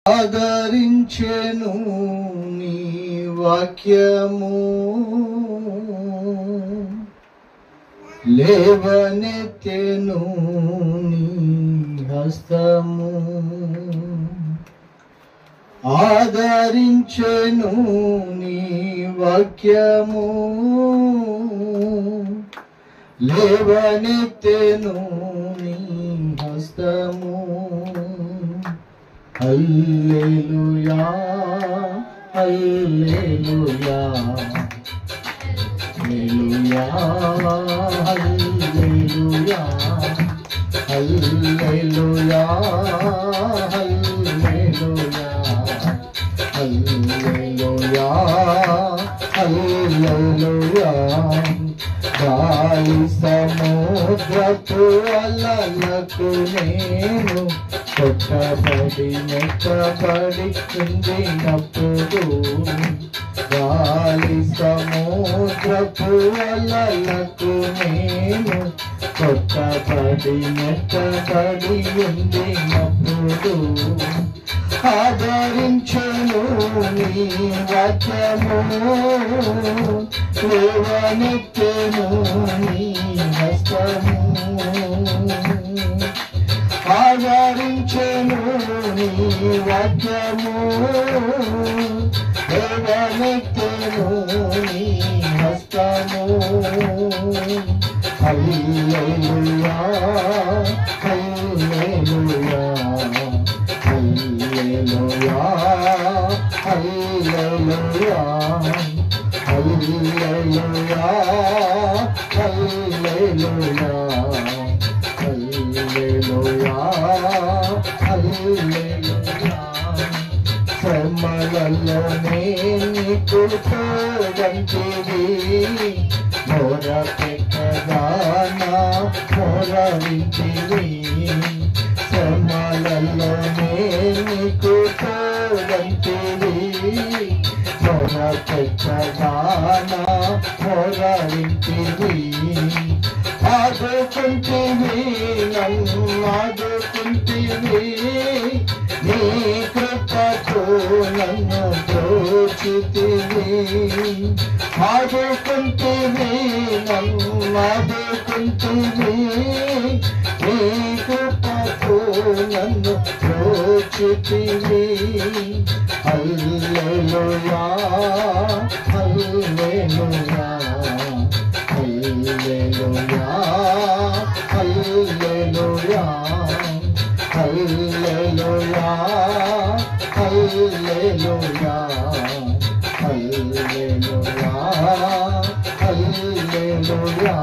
ఆదరించెను నీ వాక్యము, లేవనెత్తెను నీ హస్తము. ఆదరించెను నీ వాక్యము, లేవనెత్తెను నీ హస్తము. హల్లెలూయా హల్లెలూయా హల్లెలూయా హల్లెలూయా హల్లెలూయా హల్లెలూయా హల్లెలూయా హల్లెలూయా. గాలి సముద్రపు అలలకు నేను కొట్టబడి మెత్తబడి ఉండినప్పుడు, గాలి సముద్రపు అలలకు నేను కొట్టబడి మెత్తబడి ఉండినప్పుడు, ఆదరించెను నీ వాక్యము, లేవనెత్తెను నీ హస్తము. ఆదరించెను నీ వాక్యము, లేవనెత్తెను నీ హస్తము. హల్లెలూయా హల్లెలూయా హల్లెలూయా హల్లెలూయా హల్లెలూయా హల్లెలూయా హల్లెలూయా హల్లెలూయా. శ్రమలలోనే నీకు తోడంటివి, మొర పెట్టగా నా మొర వింటివి. శ్రమలలోనే నీకు తోడంటివి, మొర పెట్టగా నా మొర వింటివి. ఆదుకుంటివి నన్ను ఆదుకుంటివి, నీ కృపతో నన్ను బ్రోచితివి. ఆదుకుంటివి నన్ను ఆదుకుంటివి, నీ కృపతో నన్ను బ్రోచితివి. హల్లెలూయా హల్లెలూయా హల్లెలూయా హల్లెలూయా హల్లెలూయా హల్లెలూయా హల్లెలూయా హల్లెలూయా.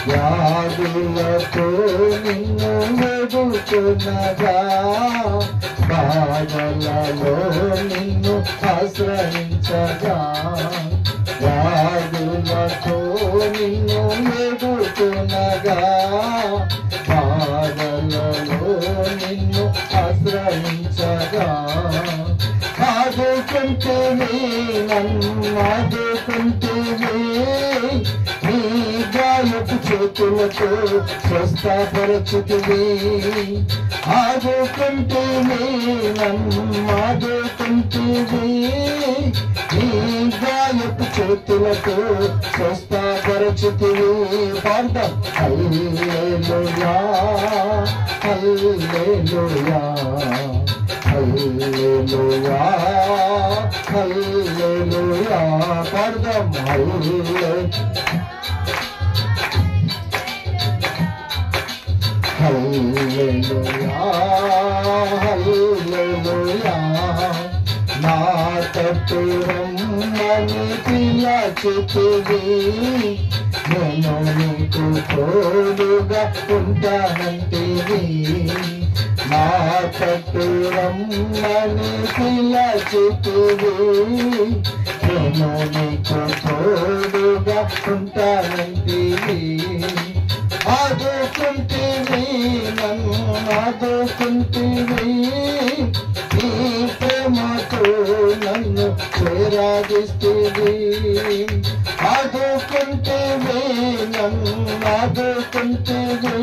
వ్యాధులతో నిన్ను వెదుకునగా, బాధలలో నిన్ను ఆశ్రయించగా, వ్యాధులతో నిన్ను వెదుకునగా, బాధలలో నిన్ను ఆశ్రయించగా, ఆదుకుంటివి నన్ను ఆదుకుంటివి, నీ గాయపు చేతులతో స్వస్థపరచుతివి. ఆదుకుంటివి నన్ను ఆదుకుంటివి, నీ గాయపు చేతులతో స్వస్థపరచుతివి. పాడతాం. హల్లెలూయా హల్లెలూయా హల్లెలూయా హల్లెలూయా. పాడదాం. హల్లెలూయా హల్లెలూయా. నా తట్టు రమ్మని పిలిచితివి, నేను నీకు తోడుగా ఉంటానంటివి. నా తట్టు రమ్మని పిలిచితివి, నేను నీకు తోడుగా ఉంటానంటివి. ఆదుకుంటివి నన్ను ఆదుకుంటివి, నీ ప్రేమతో నన్ను చేరాదిస్తివి. ఆదుకుంటివి నన్ను ఆదుకుంటివి,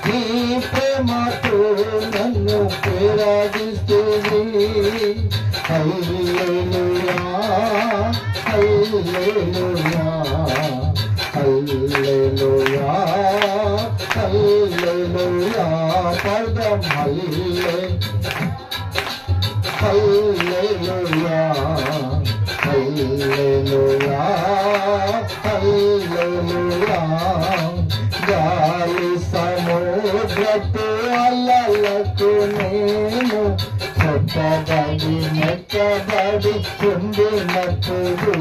నీ ప్రేమతో నన్ను చేరాదిస్తివి. చేస్తేవి. హల్లెలూయా హల్లెలూయా హల్లెలూయా హల్లెలూయా పదం హల్లెలూయా హల్లెలూయా హల్లెలూయా. గాలి సముద్రపు అలలకు నేను కొట్టబడి నెట్టబడి ఉండినప్పుడు,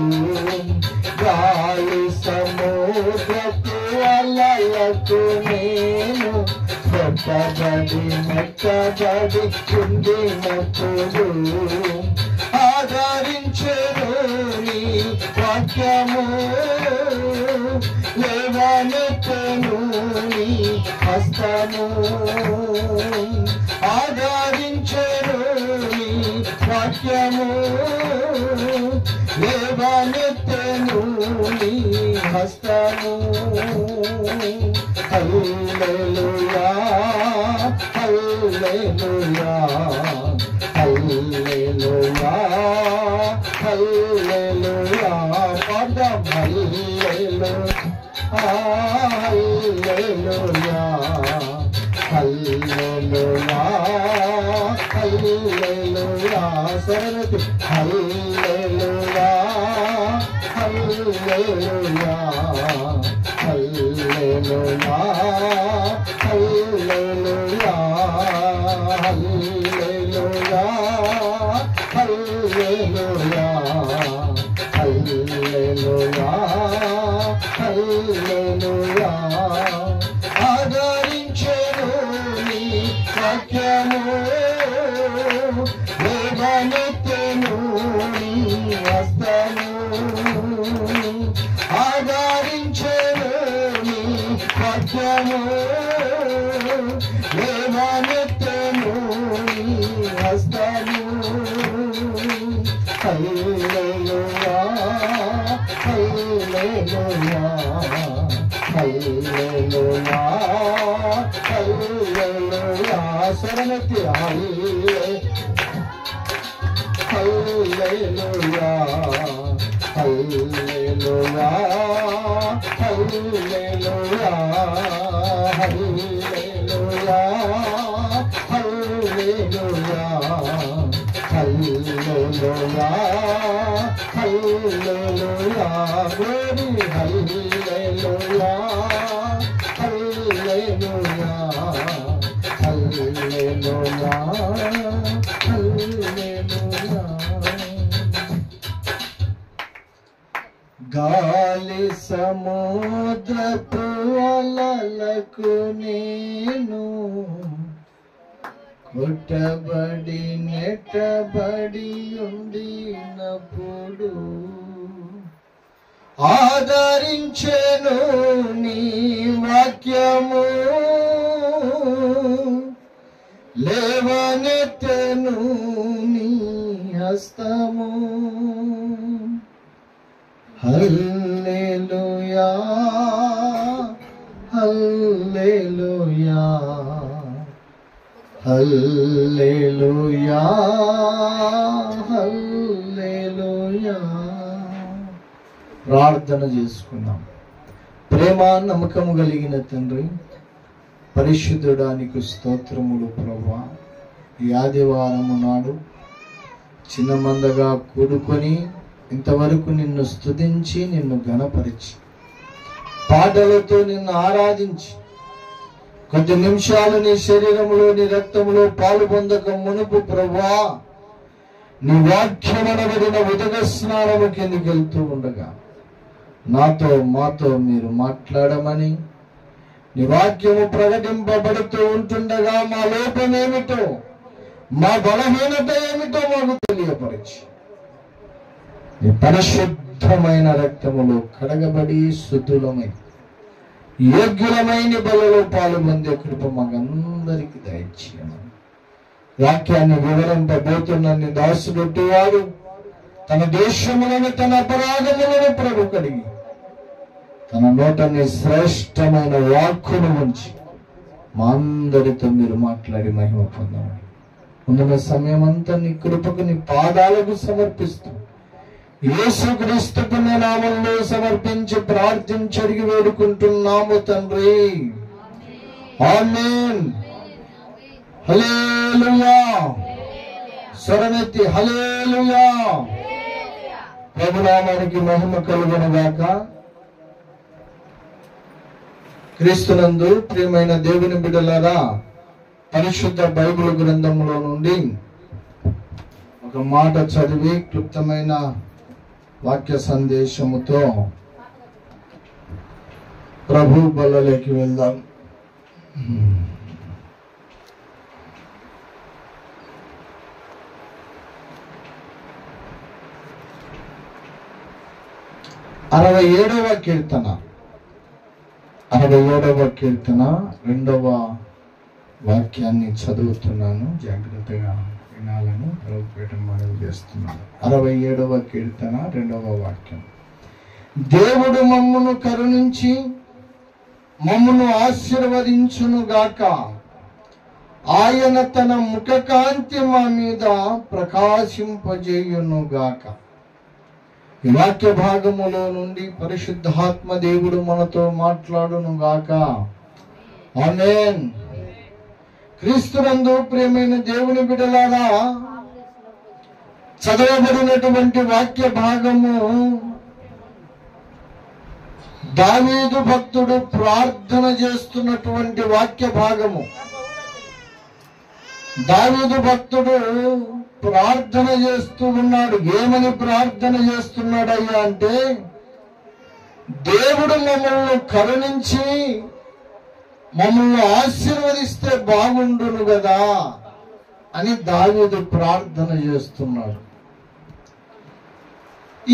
గాలి సముద్రపు అలలకు నేను కొట్టబడి నెట్టబడి ఉండినప్పుడు, ఆదరించెను నీ వాక్యము, లేవనెత్తెను నీ హస్తము. ఆదరించెను నీ వాక్యము, లేవనెత్తెను నీ హస్తము. హల్లెలూయా హల్లెలూయా హల్లెలూయా హల్లెలూయా పదం హల్లెలూయా హల్లెలూయా హల్లెలూయా హల్లెలూయా. సరళతి హల్లెలూయా హల్లెలూయా హల్లెలూయా హల్లెలూయా హల్లెలూయా హల్లెలూయా హల్లెలూయా హల్లెలూయా. ఆదరించెను నీ వాక్యము, లేవనెత్తెను నీ హస్తము. ఆదరించెను నీ వాక్యము, లేవనెత్తెను నీ హస్తము. హల్లెలూయా హల్లెలూయా హల్లెలూయా హల్లెలూయా. శరణతి హల్లెలూయా హల్లెలూయా హల్లెలూయా హల్లెలూయా హల్లెలూయా హల్లెలూయా హల్లెలూయా. glory హల్లెలూయా హల్లెలూయా హల్లెలూయా హల్లెలూయా. గాలి సముద్రపు అలలకు నేను కొట్టబడి నెట్టబడి ఉండినప్పుడు, ఆదరించెను నీ వాక్యము, లేవనెత్తెను నీ హస్తము. హల్లెలూయా హల్లెలూయా హల్లెలూయా హల్లెలూయా. ప్రార్థన చేసుకుందాం. ప్రేమ నమ్మకము కలిగిన తండ్రి, పరిశుద్ధుడానికి స్తోత్రములు ప్రభువా. ఈ ఆదివారము నాడు చిన్న మందగా కూడుకొని ఇంతవరకు నిన్ను స్తుతించి నిన్ను ఘనపరిచి పాటలతో నిన్ను ఆరాధించి కొద్ది నిమిషాలు నీ శరీరంలో నీ రక్తంలో పాలు పొందక మునుపు ప్రభువా, నీ వాక్యమనబడిన ఉదక స్నానము కిందికి వెళ్తూ ఉండగా నాతో మాతో మీరు మాట్లాడమని, నీ వాక్యము ప్రకటింపబడుతూ ఉంటుండగా మా లోపమేమిటో మా బలహీనత ఏమిటో మాకు తెలియపరిచి నీ పరిశుద్ధమైన రక్తములో కడగబడి శుద్ధులమై యోగ్యులమైన బలలో పాలు పొందే కృప మాకందరికి దయచేయమని. వాక్యాన్ని వివరింపబోతున్న నీ దాసుడొట్టి వాడు తన దేశములను తన అపరాధములను ప్రభు కడిగి తన నోటని శ్రేష్టమైన వాక్కును ఉంచి మా అందరితో మీరు మాట్లాడి మహిమ పొందమని ఉన్న సమయం అంతా నీ కృపకు, నీ పాదాలకు సమర్పిస్తూ యేసుక్రీస్తు నామములో సమర్పించి ప్రార్థించి అడిగి వేడుకుంటున్నాము తండ్రి. ఆమేన్. హల్లెలూయా. స్వరమెత్తి హల్లెలూయా. ప్రభునామానికి మహిమ కలుగును గాక. క్రీస్తునందు ప్రియమైన దేవుని బిడ్డలారా, పరిశుద్ధ బైబిల్ గ్రంథంలో నుండి ఒక మాట చదివి క్లుప్తమైన వాక్య సందేశముతో ప్రభు బల్లలోకి వెళ్దాం. అరవై ఏడవ కీర్తన 2వ వాక్యాన్ని చదువుతున్నాను. జాగ్రత్తగా వినాలని ప్రభుపేట మనవి చేస్తున్నాను. 67వ కీర్తన 2వ వాక్యం. దేవుడు మమ్మును కరుణించి మమ్మును ఆశీర్వదించును గాక. ఆయన తన ముఖకాంతి మా మీద ప్రకాశింపజేయును గాక. ఈ వాక్య భాగములో నుండి పరిశుద్ధాత్మ దేవుడు మనతో మాట్లాడును గాక. ఆమేన్. క్రీస్తునందు ప్రియమైన దేవుని బిడ్డలారా, చదవబడినటువంటి వాక్య భాగము దావీదు భక్తుడు ప్రార్థన చేస్తున్నటువంటి వాక్య భాగము. దావీదు భక్తుడు ప్రార్థన చేస్తూ ఉన్నాడు. ఏమని ప్రార్థన చేస్తున్నాడయ్యా అంటే, దేవుడు మమ్మల్ని కరుణించి మమ్మల్ని ఆశీర్వదిస్తే బాగుండును కదా అని దావీదు ప్రార్థన చేస్తున్నాడు.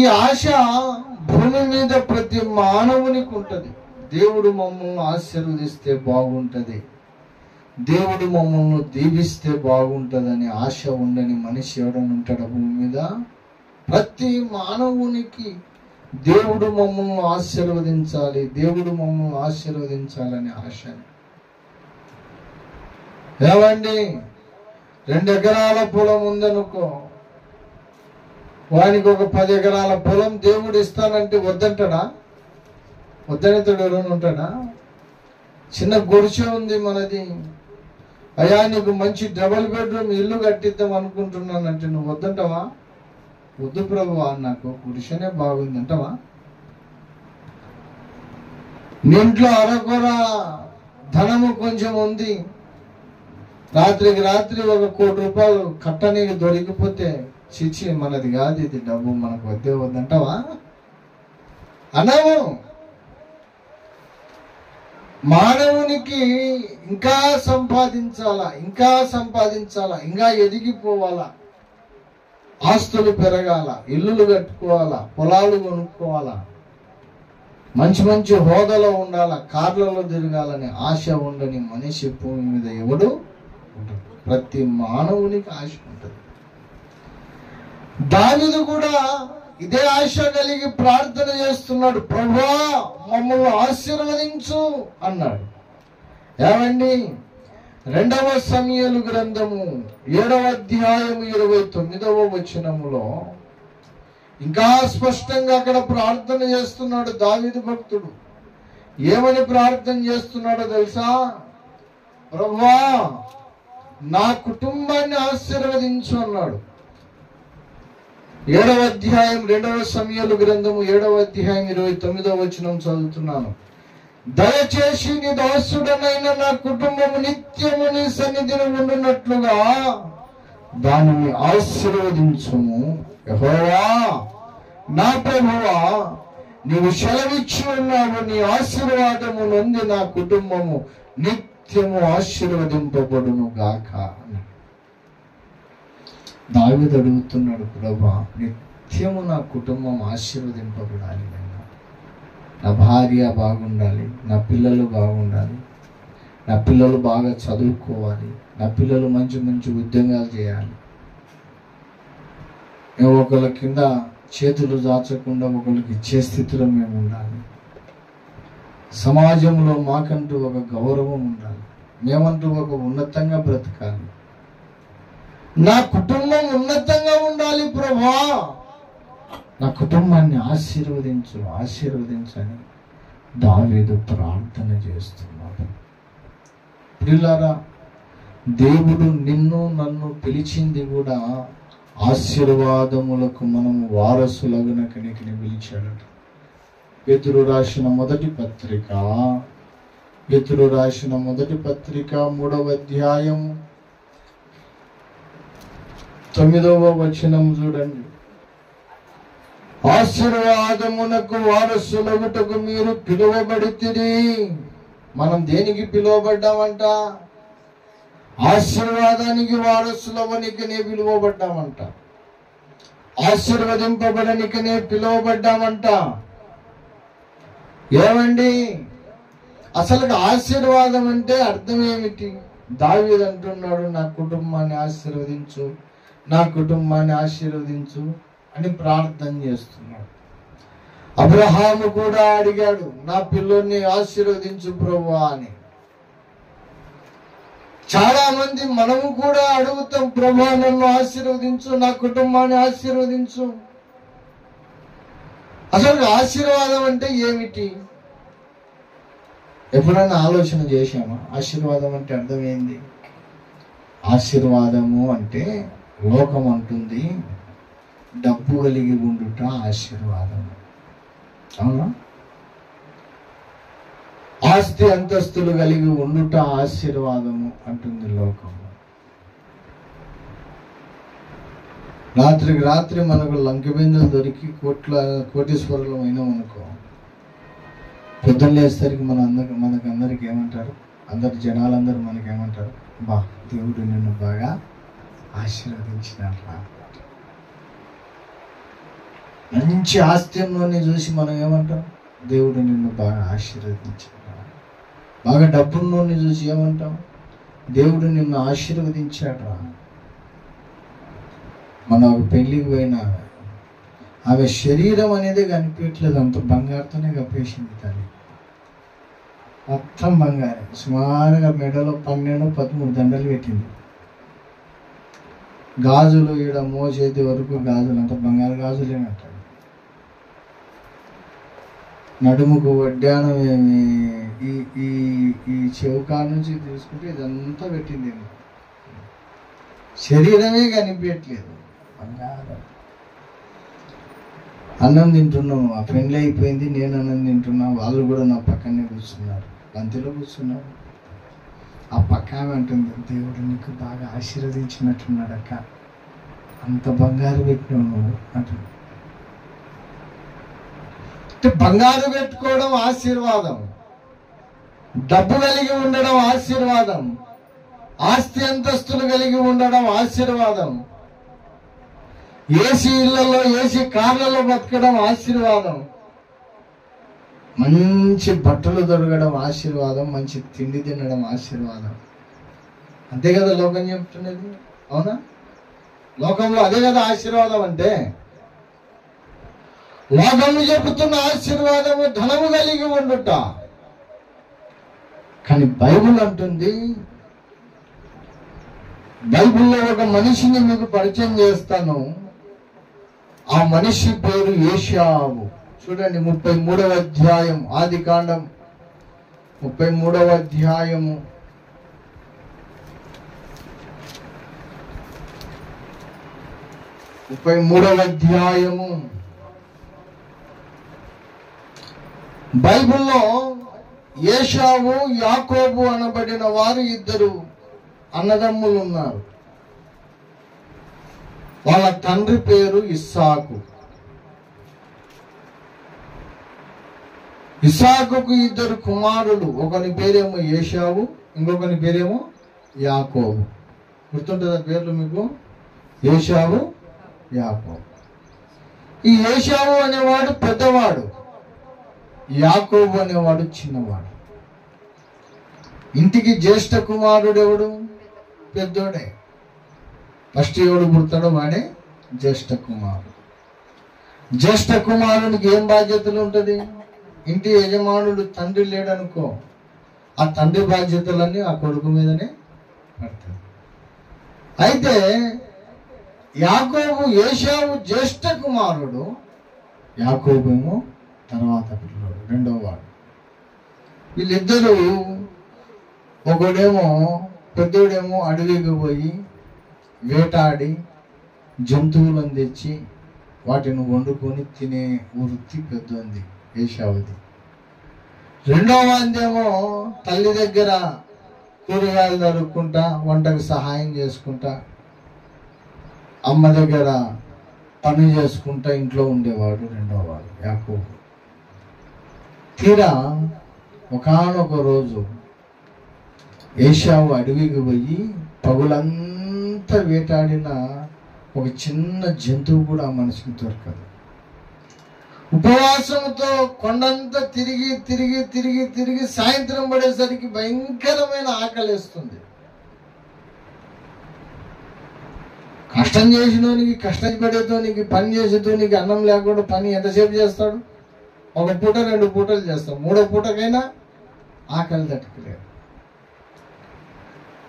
ఈ ఆశ భూమి మీద ప్రతి మానవునికి ఉంటది. దేవుడు మమ్మల్ని ఆశీర్వదిస్తే బాగుంటది, దేవుడు మమ్మల్ని దీవిస్తే బాగుంటదని ఆశ ఉండని మనిషి ఎవడని ఉంటాడు భూమి మీద? ప్రతి మానవునికి దేవుడు మమ్మల్ని ఆశీర్వదించాలి, దేవుడు మమ్మల్ని ఆశీర్వదించాలని ఆశ. ఏమండి, 2 ఎకరాల పొలం ఉందనుకో, వానికి ఒక 10 ఎకరాల పొలం దేవుడు ఇస్తానంటే వద్దంటాడా? వద్దనితడు ఎవరైనా ఉంటాడా? చిన్న గుడిసె ఉంది మనది, అయ్యా నీకు మంచి డబుల్ బెడ్రూమ్ ఇల్లు కట్టిద్దాం అనుకుంటున్నానంటే నువ్వు వద్దంటావా? వద్దు ప్రభువా, నాకు గుడిసెనే బాగుంది అంటావా? నీ ఇంట్లో అరకొర ధనము కొంచెం ఉంది, రాత్రికి రాత్రి 1 కోటి రూపాయలు కట్టనీకి దొరికిపోతే చిచ్చి మనది కాదు ఇది, డబ్బు మనకు వద్దే వద్దంటావా? అనవు. మానవునికి ఇంకా సంపాదించాలా, ఇంకా సంపాదించాలా, ఇంకా ఎదిగిపోవాలా, ఆస్తులు పెరగాల, ఇల్లులు కట్టుకోవాలా, పొలాలు కొనుక్కోవాలా, మంచి మంచి హోదాలో ఉండాలా, కార్లలో తిరగాలని ఆశ ఉండని మనిషి భూమి మీద ఎవడు ఉండడు. ప్రతి మానవునికి ఆశ ఉంటుంది. దావీదు కూడా ఇదే ఆశ కలిగి ప్రార్థన చేస్తున్నాడు. ప్రభువా మమ్మల్ని ఆశీర్వదించు అన్నాడు. ఏమండి, 2వ సమూయేలు గ్రంథము 7వ అధ్యాయము 29వ వచనములో ఇంకా స్పష్టంగా అక్కడ ప్రార్థన చేస్తున్నాడు దావీదు భక్తుడు. ఏమని ప్రార్థన చేస్తున్నాడో తెలుసా? ప్రభువా నా కుటుంబాన్ని ఆశీర్వదించు అన్నాడు. 7వ అధ్యాయం 2వ సమూయేలు గ్రంథము 7వ అధ్యాయం 29వ వచనం చదువుతున్నాను. దయచేసి నీ దాసుడనైన నా కుటుంబము నిత్యము నీ సన్నిధిని ఉండునట్లుగా దానిని ఆశీర్వదించుము. యెహోవా నా ప్రభువా నీవు సెలవిచ్చి ఉన్నావు, నీ ఆశీర్వాదము నొంది నా కుటుంబము నిత్యము ఆశీర్వదింపబడును గాక. దావీదు అడుగుతున్నాడు, ప్రభువా నిత్యము నా కుటుంబం ఆశీర్వదింపబడాలి, నా భార్య బాగుండాలి, నా పిల్లలు బాగుండాలి, నా పిల్లలు బాగా చదువుకోవాలి, నా పిల్లలు మంచి మంచి ఉద్యోగాలు చేయాలి, మేము ఒకళ్ళ కింద చేతులు దాచకుండా ఒకరికి ఇచ్చే స్థితిలో మేము ఉండాలి, సమాజంలో మాకంటూ ఒక గౌరవం ఉండాలి, మేమంటూ ఒక ఉన్నతంగా బ్రతకాలి, నా కుటుంబం ఉన్నతంగా ఉండాలి ప్రభువా, నా కుటుంబాన్ని ఆశీర్వదించని దావీదు ప్రార్థన చేస్తున్నాడు. ప్రియులారా, దేవుడు నిన్ను నన్ను పిలిచింది కూడా ఆశీర్వాదములకు మనం వారసులగునకని పిలిచాడట. పేతురు రాసిన మొదటి పత్రిక 3వ అధ్యాయం 9వ వచనం చూడండి. ఆశీర్వాదమునకు వారసులగుటకు మీరు పిలువబడితిరి. మనం దేనికి పిలువబడ్డామంట? ఆశీర్వాదానికి వారసులవనికనే పిలువబడ్డామంట. ఆశీర్వదింపబడనికనే పిలువబడ్డామంట. ఏమండి, అసలు ఆశీర్వాదం అంటే అర్థం ఏమిటి? దావీదు అంటున్నాడు, నా కుటుంబాన్ని ఆశీర్వదించు, నా కుటుంబాన్ని ఆశీర్వదించు అని ప్రార్థన చేస్తున్నాడు. అబ్రహాము కూడా అడిగాడు, నా పిల్లోని ఆశీర్వదించు ప్రభువా అని. చాలా మంది మనము కూడా అడుగుతాం, ప్రభువా నన్ను ఆశీర్వదించు, నా కుటుంబాన్ని ఆశీర్వదించు. అసలు ఆశీర్వాదం అంటే ఏమిటి? ఎప్పుడైనా ఆలోచన చేశామా? ఆశీర్వాదం అంటే అర్థం ఏంది? ఆశీర్వాదము అంటే లోకం అంటుంది డబ్బు కలిగి ఉండుట ఆశీర్వాదం. అవునా? ఆస్తి అంతస్తులు కలిగి ఉండుట ఆశీర్వాదము అంటుంది లోకం. రాత్రికి రాత్రి మనకు లంకెబిందులు దొరికి కోటీశ్వరులు అయినాం అనుకో, పొద్దున్న లేసరికి మనకందరికి ఏమంటారు? జనాలందరూ మనకేమంటారు? బా, దేవుడు నిన్ను బాగా ఆశీర్వదించినట్లా. మంచి ఆస్తిలోని చూసి మనం ఏమంటాం? దేవుడు నిన్ను బాగా ఆశీర్వదించాడు. బాగా డబ్బుల్లోని చూసి ఏమంటాం? దేవుడు నిన్ను ఆశీర్వదించాడు. మన పెళ్ళికి పోయినా ఆమె శరీరం అనేది కనిపించట్లేదు, అంత బంగారుతోనే కప్పేసింది తల్లి. మొత్తం బంగారే. సుమారుగా మెడలో 12-13 దండలు పెట్టింది. గాజులు ఈడ మోచేతి వరకు గాజులు, అంత బంగారు గాజులేనంటాడు. నడుముకు వడ్డానం ఏమి, ఈ చెవుకా నుంచి తీసుకుంటే ఇదంతా పెట్టింది. శరీరమే కనిపించట్లేదు, బంగారం. అన్నం తింటున్నాము, ఆ పెళ్ళి అయిపోయింది, నేను అన్నం తింటున్నా, వాళ్ళు కూడా నా పక్కనే కూర్చున్నారు, బంతిలో కూర్చున్నారు. ఆ పక్క ఆమె అంటుంది, దేవుడు నీకు బాగా ఆశీర్వదించినట్టున్నాడు అక్క, అంత బంగారు పెట్టినావు నువ్వు అంటుంది. అంటే బంగారు పెట్టుకోవడం ఆశీర్వాదం, డబ్బు కలిగి ఉండడం ఆశీర్వాదం, ఆస్తి అంతస్తులు కలిగి ఉండడం ఆశీర్వాదం, ఏసీ ఇళ్లలో ఏసీ కార్లలో బతకడం ఆశీర్వాదం, మంచి బట్టలు దొరకడం ఆశీర్వాదం, మంచి తిండి తినడం ఆశీర్వాదం. అంతే కదా లోకం చెప్తున్నది? అవునా? లోకంలో అదే కదా ఆశీర్వాదం అంటే. లోకము చెబుతున్న ఆశీర్వాదము ధనము కలిగి ఉండుట. కానీ బైబిల్ అంటుంది, బైబిల్లో ఒక మనిషిని మీకు పరిచయం చేస్తాను, ఆ మనిషి పేరు యేషావు. చూడండి 33వ అధ్యాయం, ఆదికాండం 33వ అధ్యాయము 33వ అధ్యాయము. బైబిల్లో యేషావు యాకోబు అనబడిన వారు ఇద్దరు అన్నదమ్ములు ఉన్నారు. వాళ్ళ తండ్రి పేరు ఇస్సాకు. ఇస్సాకుకు ఇద్దరు కుమారులు, ఒకని పేరేమో యేషావు, ఇంకొకని పేరేమో యాకోబు. గుర్తుంటుందా పేర్లు మీకు? యేషావు, యాకోబు. ఈ యేషావు అనేవాడు పెద్దవాడు, యాకోబు అనేవాడు చిన్నవాడు. ఇంటికి జ్యేష్ఠ కుమారుడు ఎవడు? పెద్దోడే. ఫస్ట్ ఎవడు పుడతాడో వాడే జ్యేష్ఠ కుమారుడు. జ్యేష్ఠ కుమారునికి ఏం బాధ్యతలు ఉంటుంది? ఇంటి యజమానుడు తండ్రి లేడనుకో, ఆ తండ్రి బాధ్యతలన్నీ ఆ కొడుకు మీదనే పడతాయి. అయితే యాకోబు ఏశావు జ్యేష్ఠ కుమారుడు, యాకోబేమో తర్వాత పిల్లడు, రెండవ వాడు. వీళ్ళిద్దరూ ఒకడేమో పెద్దోడేమో అడవికి పోయి వేటాడి జంతువులను తెచ్చి వాటిని వండుకొని తినే వృత్తి పెద్దది ఏశావుది. రెండవ వాందేమో తల్లి దగ్గర కూరగాయలు దొరుకుంటా వంటకు సహాయం చేసుకుంటా అమ్మ దగ్గర పని చేసుకుంటా ఇంట్లో ఉండేవాడు రెండవ వాడు యాకోబు. తీరా ఒకానొక రోజు ఏశావు అడవికి పోయి పగులంతా వేటాడిన ఒక చిన్న జంతువు కూడా ఆ మనిషికి దొరకదు. ఉపవాసంతో కొండంతా తిరిగి తిరిగి తిరిగి తిరిగి సాయంత్రం పడేసరికి భయంకరమైన ఆకలిస్తుంది. కష్టం చేసినోనికి, కష్టపడేతోనికి, పని చేసేతోనికి అన్నం లేకుండా పని ఎంతసేపు చేస్తాడు? ఒక పూట 2 పూటలు చేస్తాడు. 3వ పూటకైనా ఆకలి తట్టుకోలేడు.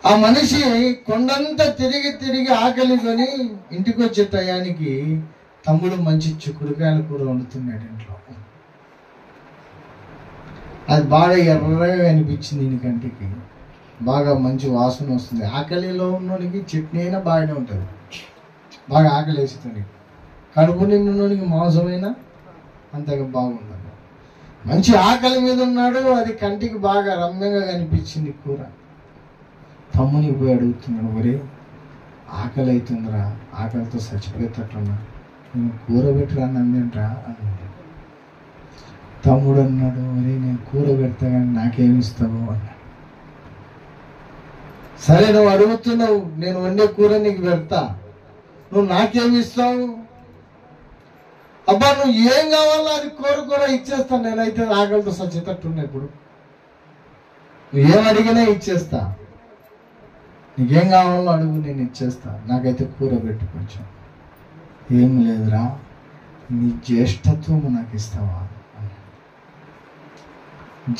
ఆ మనిషి కొండంతా తిరిగి తిరిగి ఆకలి కొని ఇంటికి వచ్చే టయానికి తమ్ముడు మంచి చిక్కుడుకాయల కూర వండుతున్నాడు ఇంట్లో. అది బాగా ఎర్రగా అనిపించింది ఈయన కంటికి, బాగా మంచి వాసన వస్తుంది. ఆకలిలో ఉన్నోనికి చట్నీ అయినా బాగానే ఉంటుంది, బాగా ఆకలి వేస్తుంది. కడుపు నిండినోనికి మాంసమైనా అంతగా బాగుండదు. మంచి ఆకలి మీద ఉన్నాడు, అది కంటికి బాగా రమ్యంగా కనిపించింది కూర. తమ్మునికి పోయి అడుగుతున్నాడు, ఒరే ఆకలి అవుతుందిరా, ఆకలితో చచ్చిపోయేటట్లున్నా, నేను కూర పెట్టరా నందింట్రా అన్నాడు. తమ్ముడు అన్నాడు, ఒరే నేను కూర పెడతా కానీ నాకేమిస్తావు అన్నాడు. సరే నువ్వు అడుగుతున్నావు, నేను వండే కూర నీకు పెడతా, నువ్వు నాకేమిస్తావు? అబ్బా నువ్వు ఏం కావాలో అది కూర ఇచ్చేస్తాను, నేనైతే ఆకలితో చచ్చేటట్టున్నా. ఇప్పుడు నువ్వేం అడిగినా ఇచ్చేస్తా, నీకేం కావాలో అడుగు నేను ఇచ్చేస్తా, నాకైతే కూర పెట్టు కొంచెం. ఏం లేదురా, నీ జ్యేష్ఠత్వము నాకు ఇస్తావా?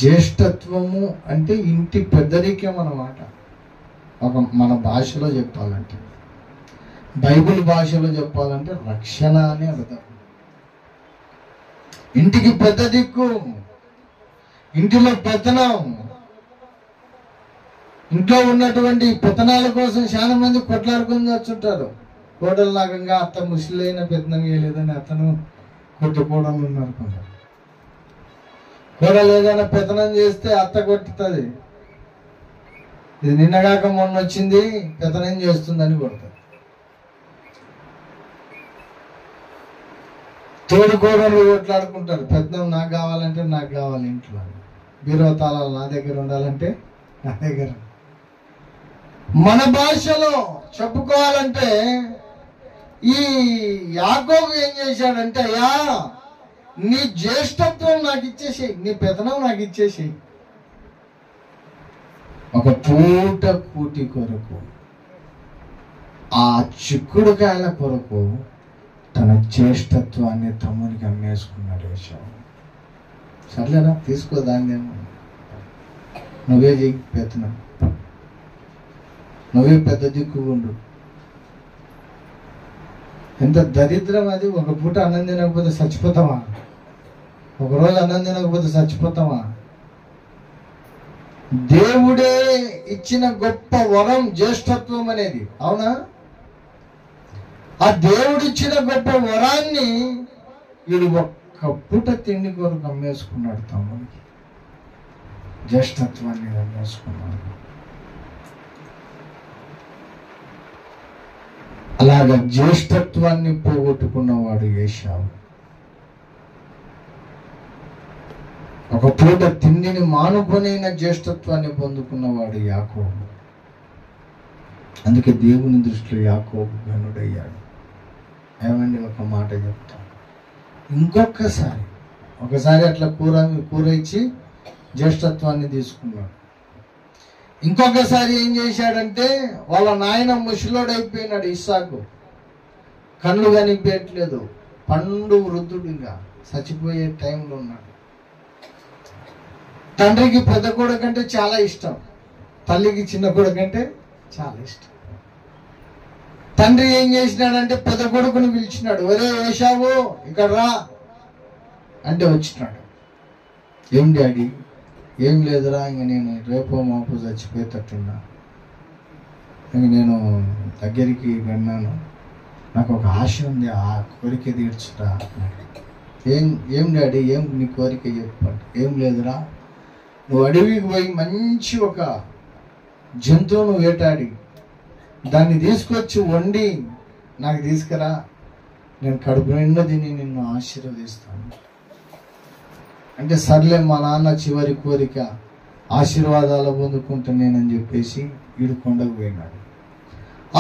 జ్యేష్ఠత్వము అంటే ఇంటి పెద్దరికం అన్నమాట. మన భాషలో చెప్పాలంటే, బైబిల్ భాషలో చెప్పాలంటే రక్షణ అని అర్థం. ఇంటికి పెద్ద దిక్కు, ఇంటిలో పెత్తనం. ఇంట్లో ఉన్నటువంటి పెత్తనాల కోసం చాలా మంది కొట్లాడుకొని వచ్చుంటారు. కోడలు లాగంగా అత్త ముసలైన పెత్తనం వేయలేదని అతను కొట్టుకోవడం ఉన్నారు. కొంచెం కోడలు ఏదైనా పెత్తనం చేస్తే అత్త కొట్టుతుంది, ఇది నిన్నగాక మొన్న వచ్చింది పెత్తనం చేస్తుందని కొడుతుంది. తోడు కోడలు కొట్లాడుకుంటారు, పెత్తనం నాకు కావాలంటే నాకు కావాలి, ఇంట్లో బీరో తాళాలు నా దగ్గర ఉండాలంటే నా దగ్గర. మన భాషలో చెప్పుకోవాలంటే ఈ యాకోబు ఏం చేశాడంటే, అయ్యా నీ జ్యేష్ఠత్వం నాకు ఇచ్చేసేయి, నీ పెత్తనం నాకు ఇచ్చేసేయి. ఒక పూట కూటి కొరకు, ఆ చిక్కుడుకాయల కొరకు తన జ్యేష్ఠత్వాన్ని తమ్మునికి అమ్మేసుకున్నాడు ఏశావు. సర్లేనా తీసుకో, దాన్నేమో నువ్వే చెయ్యి పెత్తనం, నువ్వే పెద్ద దిక్కు ఉండు. ఎంత దరిద్రం అది! ఒక పూట అన్నం తినకపోతే చచ్చిపోతావా? ఒకరోజు అన్నం తినకపోతే చచ్చిపోతావా? దేవుడే ఇచ్చిన గొప్ప వరం జ్యేష్ఠత్వం అనేది, అవునా? ఆ దేవుడిచ్చిన గొప్ప వరాన్ని వీడు ఒక్క పూట తిండి కొరకు అమ్మేసుకున్నాడు, తమ్ముడికి జ్యేష్ఠత్వాన్ని అమ్మేసుకున్నాడు. అలాగా జ్యేష్ఠత్వాన్ని పోగొట్టుకున్నవాడు ఏశావు. ఒక పూట తిండిని మానుకొనైన జ్యేష్ఠత్వాన్ని పొందుకున్నవాడు యాకోబు. అందుకే దేవుని దృష్టిలో యాకోబు ఘనుడయ్యాడు. ఏమండి, ఒక మాట చెప్తా, ఒకసారి అట్లా కూర ఇచ్చి జ్యేష్ఠత్వాన్ని తీసుకున్నాడు. ఇంకొకసారి ఏం చేశాడంటే, వాళ్ళ నాయన ముసలోడైపోయినాడు ఇస్సాకు, కళ్ళు కనిపించట్లేదు, పండు వృద్ధుడిగా చచ్చిపోయే టైంలో ఉన్నాడు. తండ్రికి పెద్ద కొడుకంటే చాలా ఇష్టం, తల్లికి చిన్న కొడుకంటే చాలా ఇష్టం. తండ్రి ఏం చేసినాడంటే పెద్ద కొడుకుని పిలిచినాడు, ఒరే ఏశావు ఇక్కడ రా అంటే వచ్చినాడు. ఏం డాడీ? ఏం లేదురా, ఇంక నేను రేపో మాపు చచ్చిపోయేటట్టున్నా, ఇంక నేను దగ్గరికి వెళ్ళాను, నాకు ఒక ఆశ ఉంది, ఆ కోరిక తీర్చురా. ఏం డాడీ, ఏం నీ కోరిక చెప్పండి. ఏం లేదురా, నువ్వు అడవికి పోయి మంచి ఒక జంతువును వేటాడి దాన్ని తీసుకొచ్చి వండి నాకు తీసుకురా, నేను కడుపు నిండా తిని నిన్ను ఆశీర్వదిస్తాను అంటే, సర్లే మా నాన్న చివరి కోరిక ఆశీర్వాదాలు పొందుకుంటానేనని చెప్పేసి వీడు కొండకు పోయినాడు.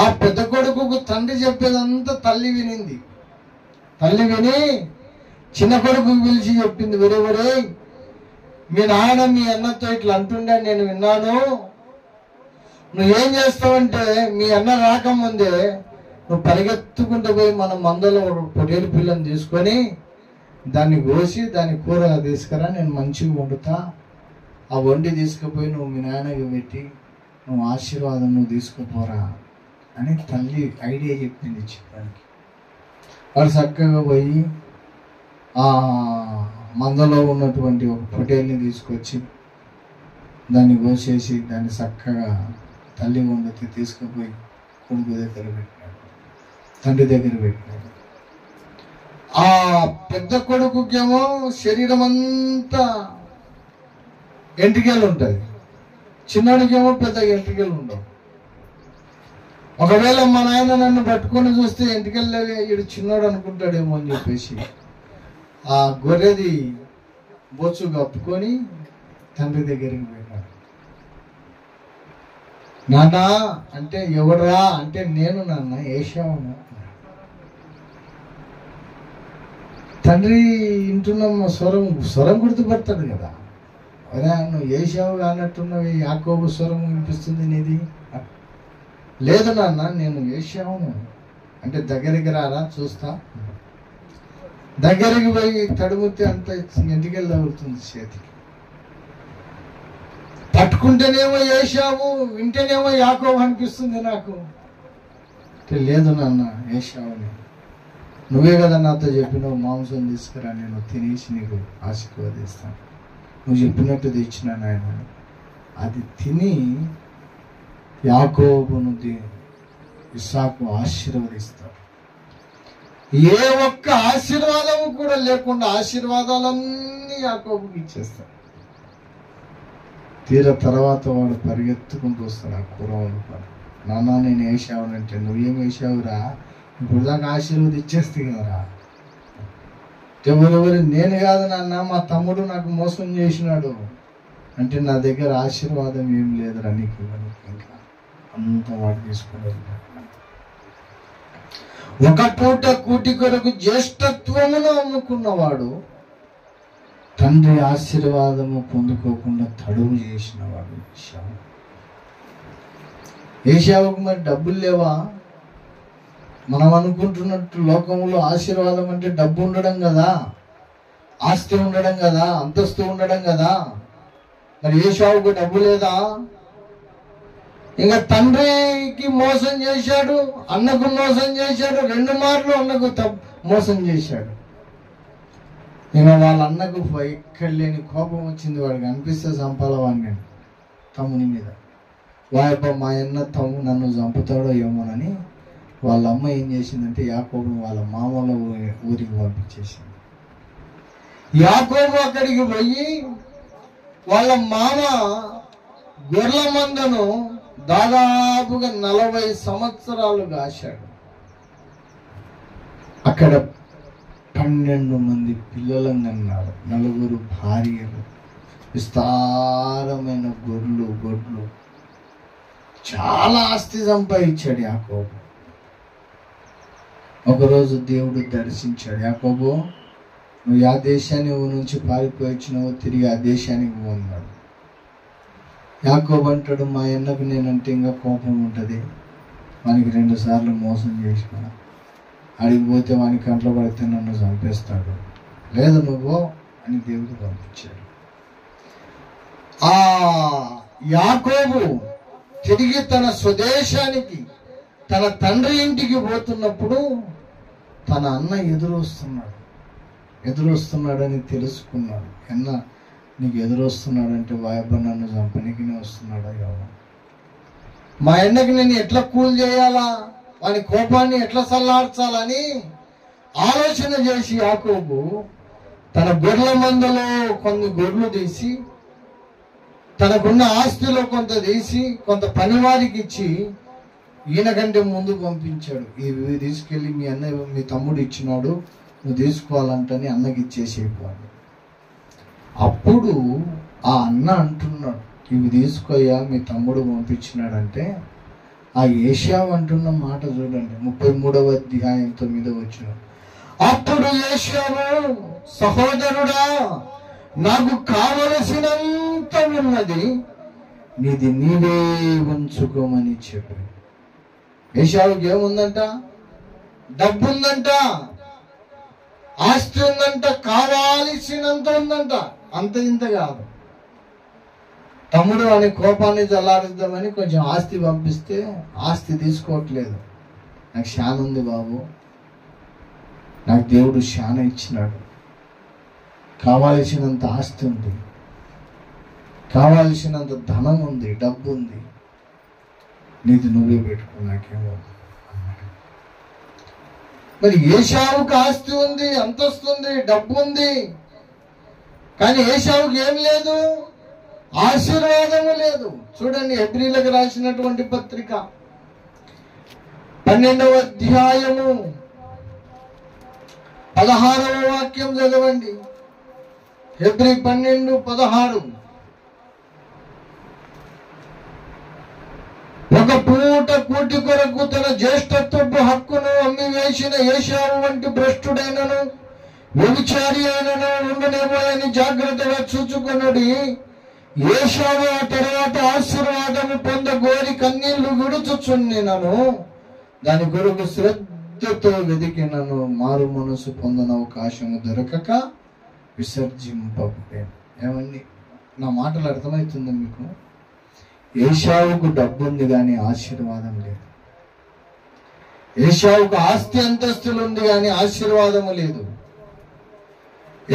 ఆ పెద్ద కొడుకు తండ్రి చెప్పేదంతా తల్లి వినింది. తల్లి విని చిన్న కొడుకు పిలిచి చెప్పింది, ఒరే మీ నాన్న మీ అన్నతో ఇట్లా అంటుండే నేను విన్నాను, నువ్వేం చేస్తావంటే మీ అన్న రాకముందే నువ్వు పరిగెత్తుకుంటూ పోయి మన మందలో ఒక పొట్టేలు పిల్లని తీసుకొని దాన్ని కోసి దాని కూర తీసుకురా, నేను మంచిగా వండుతా, ఆ వండి తీసుకుపోయి నువ్వు మీ నాన్నకి పెట్టి నువ్వు ఆశీర్వాదం నువ్వు తీసుకుపోరా అని తల్లి ఐడియా చెప్పింది చెప్పడానికి. వాడు చక్కగా పోయి ఆ మందలో ఉన్నటువంటి ఒక పొట్టేల్ని తీసుకొచ్చి దాన్ని కోసేసి దాన్ని చక్కగా తల్లి వండితే తీసుకుపోయి కొడుకు దగ్గర పెట్టినాడు, తండ్రి దగ్గర పెట్టినాడు. ఆ పెద్ద కొడుకుకేమో శరీరం అంతా ఎంట్రికలు ఉంటుంది, చిన్నోడికేమో పెద్ద ఎంట్రికలు ఉండవు. ఒకవేళ మా నాయన నన్ను పట్టుకొని చూస్తే ఎంట్రికలు వీడు చిన్నోడు అనుకుంటాడేమో అని చెప్పేసి ఆ గొర్రెది బొచ్చు కప్పుకొని తండ్రి దగ్గరికి వెళ్ళాడు. నాన్న అంటే ఎవడరా అంటే, నేను నాన్న ఏశావును. తండ్రి వింటున్న స్వరం గుర్తుపడతాడు కదా, అరే నువ్వు ఏశావు అన్నట్టున్నవి యాకోబు స్వరం వినిపిస్తుంది నీది. లేదు నాన్న నేను ఏశావును అంటే, దగ్గరికి రారా చూస్తా. దగ్గరికి పోయి తడుముతే అంత ఇంటికెళ్ళి తగులుతుంది చేతికి. పట్టుకుంటేనేమో ఏశావు, వింటేనేమో యాకోబు అనిపిస్తుంది నాకు. లేదు నాన్న ఏశావుని, నువ్వే కదా నాతో చెప్పినావు మాంసం తీసుకురా, నేను తినేసి నీకు ఆశీర్వదిస్తాను, నువ్వు చెప్పినట్టు తెచ్చినా నాయన. అది తిని యాకోబును ఇస్సాకు ఆశీర్వదిస్తాడు. ఏ ఒక్క ఆశీర్వాదము కూడా లేకుండా ఆశీర్వాదాలన్నీ యాకోబుకి ఇచ్చేస్తాడు. తీర తర్వాత వాడు పరిగెత్తుకుంటూ వస్తాడు ఆ కూర వండుకొని. నాన్న నేను ఏశావునంటే, నువ్వేం వేసావురా, ఇప్పుడు దాకా ఆశీర్వదించేస్తే కదరా. ఎవరెవరు నేను కాదు నాన్న, మా తమ్ముడు నాకు మోసం చేసినాడు అంటే, నా దగ్గర ఆశీర్వాదం ఏం లేదురా నీకు, ఇంకా అంత వాడు తీసుకుని ఒక పూట కూటి కొరకు జ్యేష్ఠత్వమును అమ్ముకున్నవాడు తండ్రి ఆశీర్వాదము పొందుకోకుండా తడువు చేసినవాడు ఏశావు. ఏశావుకు మరి డబ్బులు లేవా? మనం అనుకుంటున్నట్టు లోకంలో ఆశీర్వాదం అంటే డబ్బు ఉండడం కదా, ఆస్తి ఉండడం కదా, అంతస్తు ఉండడం కదా. మరి ఏశావుకు డబ్బు లేదా? ఇంకా తండ్రికి మోసం చేశాడు, అన్నకు మోసం చేశాడు, 2 మార్లు అన్నకు మోసం చేశాడు. ఇంకా వాళ్ళ అన్నకు ఎక్కడ లేని కోపం వచ్చింది, వాడికి అనిపిస్తే చంపాలవాడిని నేను తమ్ముని మీద. వాయప్ప మా అన్న తమ్ముడు నన్ను చంపుతాడో ఏమోనని వాళ్ళ అమ్మ ఏం చేసిందంటే యాకోబు వాళ్ళ మామల ఊరికి పంపించేసింది. యాకోబు అక్కడికి పోయి వాళ్ళ మామ గొర్రెల మందను దాదాపుగా 40 సంవత్సరాలు కాశాడు. అక్కడ 12 మంది పిల్లలను అన్నారు, 4 భార్యలు, విస్తారమైన గొడ్లు, చాలా ఆస్తి సంపాదించాడు యాకోబు. ఒకరోజు దేవుడు దర్శించాడు, యాకోబు నువ్వు ఆ దేశాన్ని నుంచి పారిపోయి వచ్చినావు, తిరిగి ఆ దేశానికి పోన్నాడు. యాకోబు అంటాడు, మా అన్నకు నేనంటే ఇంకా కోపం ఉంటుంది, వానికి 2 సార్లు మోసం చేసిన, అడిగిపోతే వానికి కంట్లో పడితే నన్ను చంపేస్తాడు, లేదు నువ్వు అని దేవుడు పంపించాడు. ఆ యాకోబు తిరిగి తన స్వదేశానికి తన తండ్రి ఇంటికి పోతున్నప్పుడు తన అన్న ఎదురొస్తున్నాడని తెలుసుకున్నాడు. నీకు ఎదురొస్తున్నాడంటే వాయబ్బ నన్ను చంపనీకినే వస్తున్నాడా ఎవరు, మా అన్నకి నేను ఎట్లా కూల్ చేయాలా, వాని కోపాన్ని ఎట్లా చల్లార్చాలని ఆలోచన చేసి యాకోబు తన గొర్రెల మందలో కొన్ని గొర్రెలు తీసి, తనకున్న ఆస్తిలో కొంత తీసి కొంత పనివారికి ఇచ్చి ఈయనకంటే ముందు పంపించాడు. ఇవి తీసుకెళ్ళి మీ తమ్ముడు ఇచ్చినాడు, నువ్వు తీసుకోవాలంటని అన్నకి ఇచ్చేసేవాడు. అప్పుడు ఆ అన్న అంటున్నాడు, ఇవి తీసుకోయ్యా మీ తమ్ముడు పంపించినాడంటే ఆ ఏశావు అంటున్న మాట చూడండి, 33వ అధ్యాయం 9వ వచనం. అప్పుడు ఏశావు, సహోదరుడా, నాకు కావలసినంత ఉన్నది, నీది నీవే ఉంచుకోమని చెప్పి. ఏశావుకి ఏముందంట? డబ్బు ఉందంట, ఆస్తి ఉందంట, కావాల్సినంత ఉందంట. అంత ఇంత కాదు. తమ్ముడు అని కోపాన్ని చల్లారుద్దామని కొంచెం ఆస్తి పంపిస్తే ఆస్తి తీసుకోవట్లేదు. నాకు శాన ఉంది బాబు, నాకు దేవుడు శాన ఇచ్చినాడు, కావాల్సినంత ఆస్తి ఉంది, కావాల్సినంత ధనం ఉంది, డబ్బు ఉంది, నీది నువ్వే పెట్టుకో, నాకేమో. మరి ఏశావుకి ఆస్తి ఉంది, అంతస్తుంది, డబ్బు ఉంది, కానీ ఏశావుకి ఏం లేదు, ఆశీర్వాదము లేదు. చూడండి, హెబ్రీలకు రాసినటువంటి పత్రిక 12వ అధ్యాయము 16వ వాక్యం చదవండి. హెబ్రీ 12:16. ఒక పూట కూటి కొరకు తన జ్యేష్ఠత్వపు హక్కును అమ్మి వేసిన ఏశావు వంటి భ్రష్టుడైనను వ్యభిచారి అయినను ఉండనేమోయని జాగ్రత్తగా చూచుకొనుడి. ఏశావు ఆ తర్వాత ఆశీర్వాదము పొందగోరి కన్నీళ్లు విడుచుచున్నను, దాని కొరకు శ్రద్ధతో వెదికినను, మారు మనసు పొందని అవకాశము దొరకక విసర్జింపబడేను. ఏమండి, నా మాటలు అర్థమవుతుందా మీకు? ఏశావుకు డబ్బు ఉంది కానీ ఆశీర్వాదం లేదు. ఏశావుకు ఆస్తి అంతస్తులు ఉంది కానీ ఆశీర్వాదము లేదు.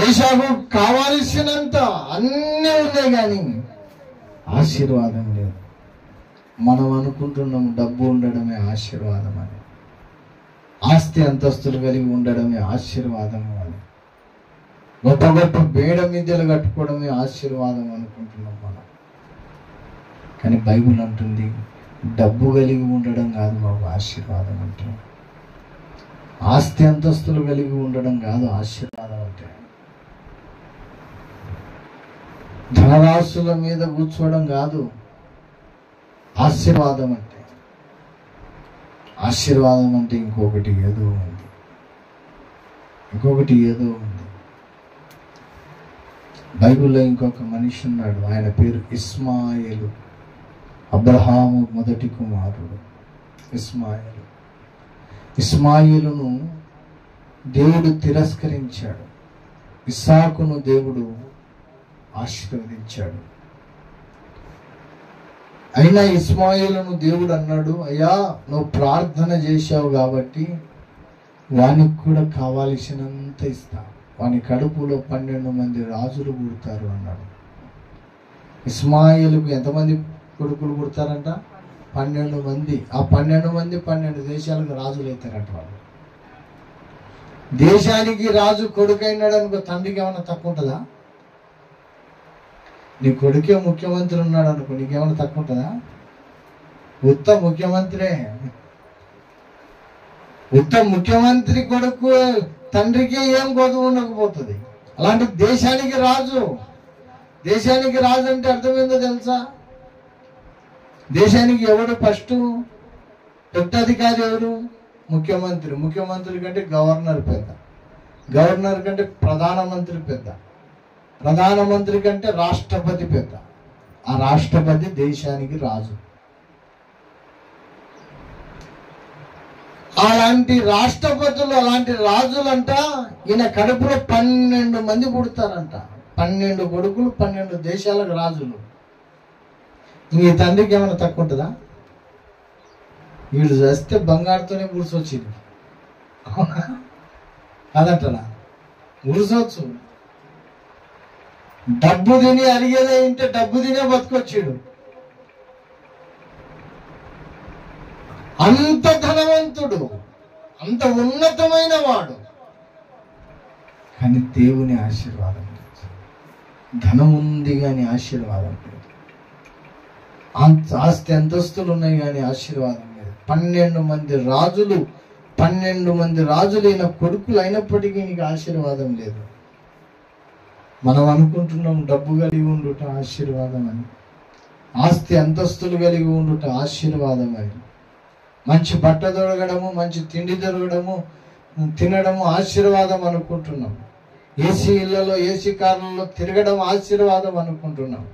ఏశావు కావాల్సినంత అన్నీ ఉన్నాయి కానీ ఆశీర్వాదం లేదు. మనం అనుకుంటున్నాం డబ్బు ఉండడమే ఆశీర్వాదం అని, ఆస్తి అంతస్తులు కలిగి ఉండడమే ఆశీర్వాదము అని, గొప్ప గొప్ప బేడ మిద్దెలు కట్టుకోవడమే ఆశీర్వాదం అనుకుంటున్నాం మనం. కానీ బైబిల్ అంటుంది డబ్బు కలిగి ఉండడం కాదు బాబు ఆశీర్వాదం అంటే, ఆస్తి అంతస్తులు కలిగి ఉండడం కాదు ఆశీర్వాదం అంటే, ధనరాశుల మీద కూర్చోవడం కాదు ఆశీర్వాదం అంటే. ఆశీర్వాదం అంటే ఇంకొకటి ఏదో ఉంది, ఇంకొకటి ఏదో ఉంది. బైబిల్లో ఇంకొక మనిషి ఉన్నాడు, ఆయన పేరు ఇస్మాయిలు, అబ్రహాము మొదటి కుమారుడు ఇస్మాయిలు. ఇస్మాయిలును దేవుడు తిరస్కరించాడు, ఇస్సాకును దేవుడు ఆశీర్వదించాడు. అయినా ఇస్మాయిలును దేవుడు అన్నాడు, అయ్యా నువ్వు ప్రార్థన చేశావు కాబట్టి వానికి కూడా కావాల్సినంత ఇస్తా, వాని కడుపులో 12 మంది రాజులు పుడతారు అన్నాడు. ఇస్మాయిలుకు ఎంతమంది కొడుకులు పుడతారంట? 12 మంది. ఆ 12 మంది 12 దేశాలకు రాజులు అవుతారంట. వాళ్ళు దేశానికి రాజు కొడుకైనాడు అనుకో, తండ్రికి ఏమైనా తక్కువ ఉంటుందా? నీ కొడుకే ముఖ్యమంత్రి ఉన్నాడు అనుకో, నీకేమైనా తక్కువ ఉంటుందా? ఉత్తమ ముఖ్యమంత్రే. ఉత్తమ ముఖ్యమంత్రి కొడుకు తండ్రికి ఏం కొదువు ఉండకపోతుంది. అలాంటి దేశానికి రాజు. దేశానికి రాజు అంటే అర్థమైందో తెలుసా? దేశానికి ఎవడు ఫస్ట్ అధికారి ఎవరు? ముఖ్యమంత్రి. ముఖ్యమంత్రి కంటే గవర్నర్ పెద్ద, గవర్నర్ కంటే ప్రధానమంత్రి పెద్ద, ప్రధానమంత్రి కంటే రాష్ట్రపతి పెద్ద, ఆ రాష్ట్రపతి దేశానికి రాజు. అలాంటి రాష్ట్రపతులు, అలాంటి రాజులంట ఈయన కడుపులో 12 మంది పుడతారంట. 12 కొడుకులు, 12 దేశాలకు రాజులు. ఈ తండ్రికి ఏమైనా తక్కువ ఉంటుందా? వీడు చేస్తే బంగారుతోనే గుడిసొచ్చింది. అవునా కాదంటనా? గుడిసొచ్చు. డబ్బు తిని అడిగేదే ఇంటే డబ్బు తినే బతుకొచ్చాడు. అంత ధనవంతుడు, అంత ఉన్నతమైన వాడు, కానీ దేవుని ఆశీర్వాదం లేదు. ధనం ఉంది కానీ ఆశీర్వాదం లేదు. ఆస్తి అంతస్తులు ఉన్నాయి కానీ ఆశీర్వాదం లేదు. 12 మంది రాజులు అయిన కొడుకులు అయినప్పటికీ నీకు ఆశీర్వాదం లేదు. మనం అనుకుంటున్నాం డబ్బు కలిగి ఉండుట ఆశీర్వాదం అని, ఆస్తి అంతస్తులు కలిగి ఉండుట ఆశీర్వాదం అని, మంచి బట్ట దొరకడము, మంచి తిండి దొరకడము, తినడము ఆశీర్వాదం అనుకుంటున్నాం. ఏసీ ఇళ్లలో, ఏసీ కార్లలో తిరగడం ఆశీర్వాదం అనుకుంటున్నాం.